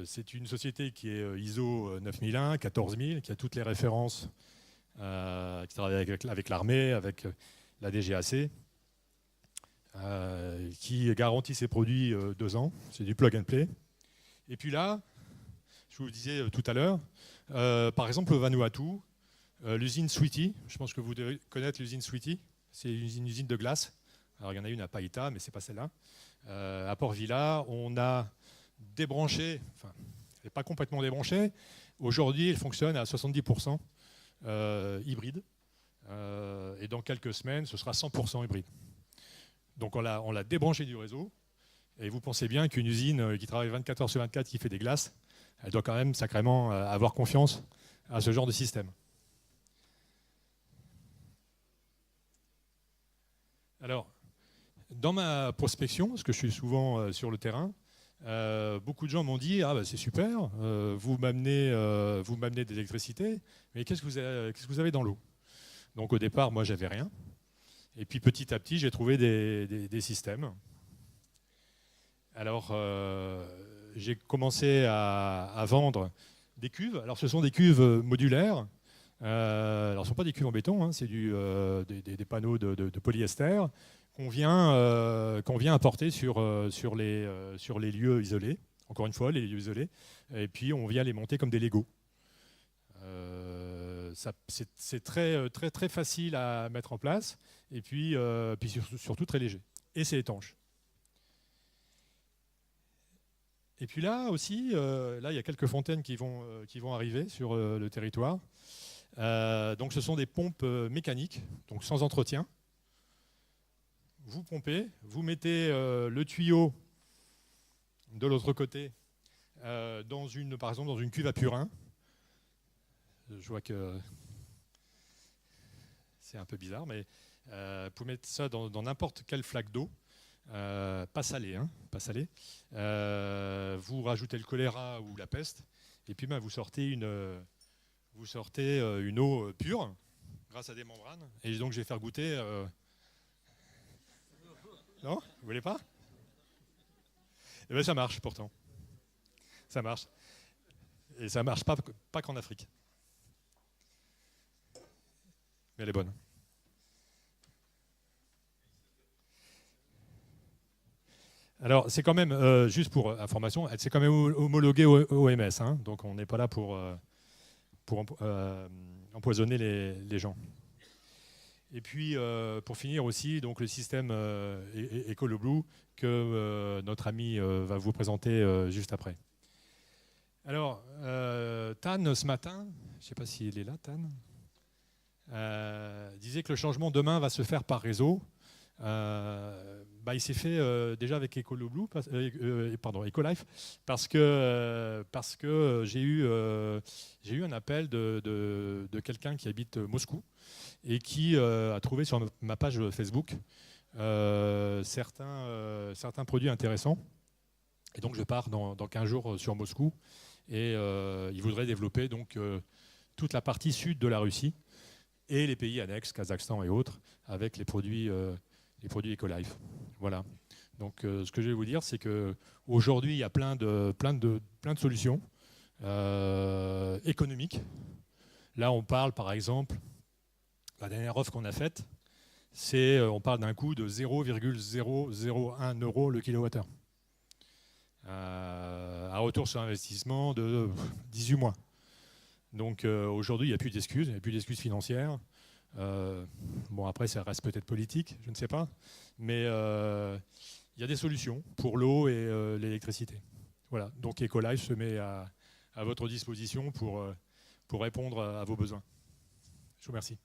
C'est une société qui est ISO 9001, 14000, qui a toutes les références, qui travaille avec l'armée, avec la DGAC, qui garantit ses produits 2 ans. C'est du plug and play. Et puis là, je vous disais tout à l'heure, par exemple au Vanuatu, l'usine Sweety, je pense que vous devez connaître l'usine Sweety, c'est une usine de glace. Alors il y en a une à Païta, mais ce n'est pas celle-là. À Port Vila, on a débranché, enfin, elle n'est pas complètement débranchée. Aujourd'hui, elle fonctionne à 70% hybride. Et dans quelques semaines, ce sera 100% hybride. Donc on l'a débranché du réseau. Et vous pensez bien qu'une usine qui travaille 24 heures sur 24, qui fait des glaces, elle doit quand même sacrément avoir confiance à ce genre de système. Alors, dans ma prospection, parce que je suis souvent sur le terrain, beaucoup de gens m'ont dit ah, bah, c'est super, vous m'amenez de l'électricité, mais qu'est-ce que vous avez dans l'eau? Donc au départ, moi, j'avais rien. Et puis petit à petit, j'ai trouvé des systèmes. Alors, j'ai commencé à vendre des cuves. Alors, ce sont des cuves modulaires. Alors, ce ne sont pas des cuves en béton, hein, c'est des panneaux de polyester qu'on vient apporter sur les lieux isolés. Encore une fois, les lieux isolés. Et puis, on vient les monter comme des Legos. C'est très facile à mettre en place. Et puis surtout très léger. Et c'est étanche. Et puis là aussi, là, il y a quelques fontaines qui vont arriver sur le territoire. Donc ce sont des pompes mécaniques, donc sans entretien. Vous pompez, vous mettez le tuyau de l'autre côté, par exemple dans une cuve à purin. Je vois que c'est un peu bizarre, mais vous pouvez mettre ça dans n'importe quelle flaque d'eau, pas salée, hein, pas salée. Vous rajoutez le choléra ou la peste, et puis vous sortez une eau pure grâce à des membranes. Et donc je vais faire goûter. Non, vous voulez pas? Eh bien, ça marche pourtant. Ça marche. Et ça marche pas qu'en Afrique. Mais elle est bonne. Alors, c'est quand même, juste pour information, c'est quand même homologué au OMS, hein, donc on n'est pas là pour empoisonner les gens. Et puis, pour finir aussi, donc, le système EcoloBlue que notre ami va vous présenter juste après. Alors, Tan, ce matin, je ne sais pas s'il est là, Tan, disait que le changement demain va se faire par réseau. Il s'est fait déjà avec EcoloBlue, Ecolife, parce que j'ai eu un appel de quelqu'un qui habite Moscou et qui a trouvé sur ma page Facebook certains produits intéressants. Et donc je pars dans 15 jours sur Moscou et il voudrait développer donc toute la partie sud de la Russie et les pays annexes, Kazakhstan et autres, avec les produits Ecolife. Voilà. Donc ce que je vais vous dire, c'est qu'aujourd'hui, il y a plein de solutions économiques. Là, on parle, par exemple, la dernière offre qu'on a faite, on parle d'un coût de 0,001 € le kilowattheure. Un retour sur investissement de 18 mois. Donc aujourd'hui, il n'y a plus d'excuses, il n'y a plus d'excuses financières. Bon, après, ça reste peut-être politique, je ne sais pas. Mais il y a des solutions pour l'eau et l'électricité. Voilà. Donc Ecolife se met à votre disposition pour répondre à vos besoins. Je vous remercie.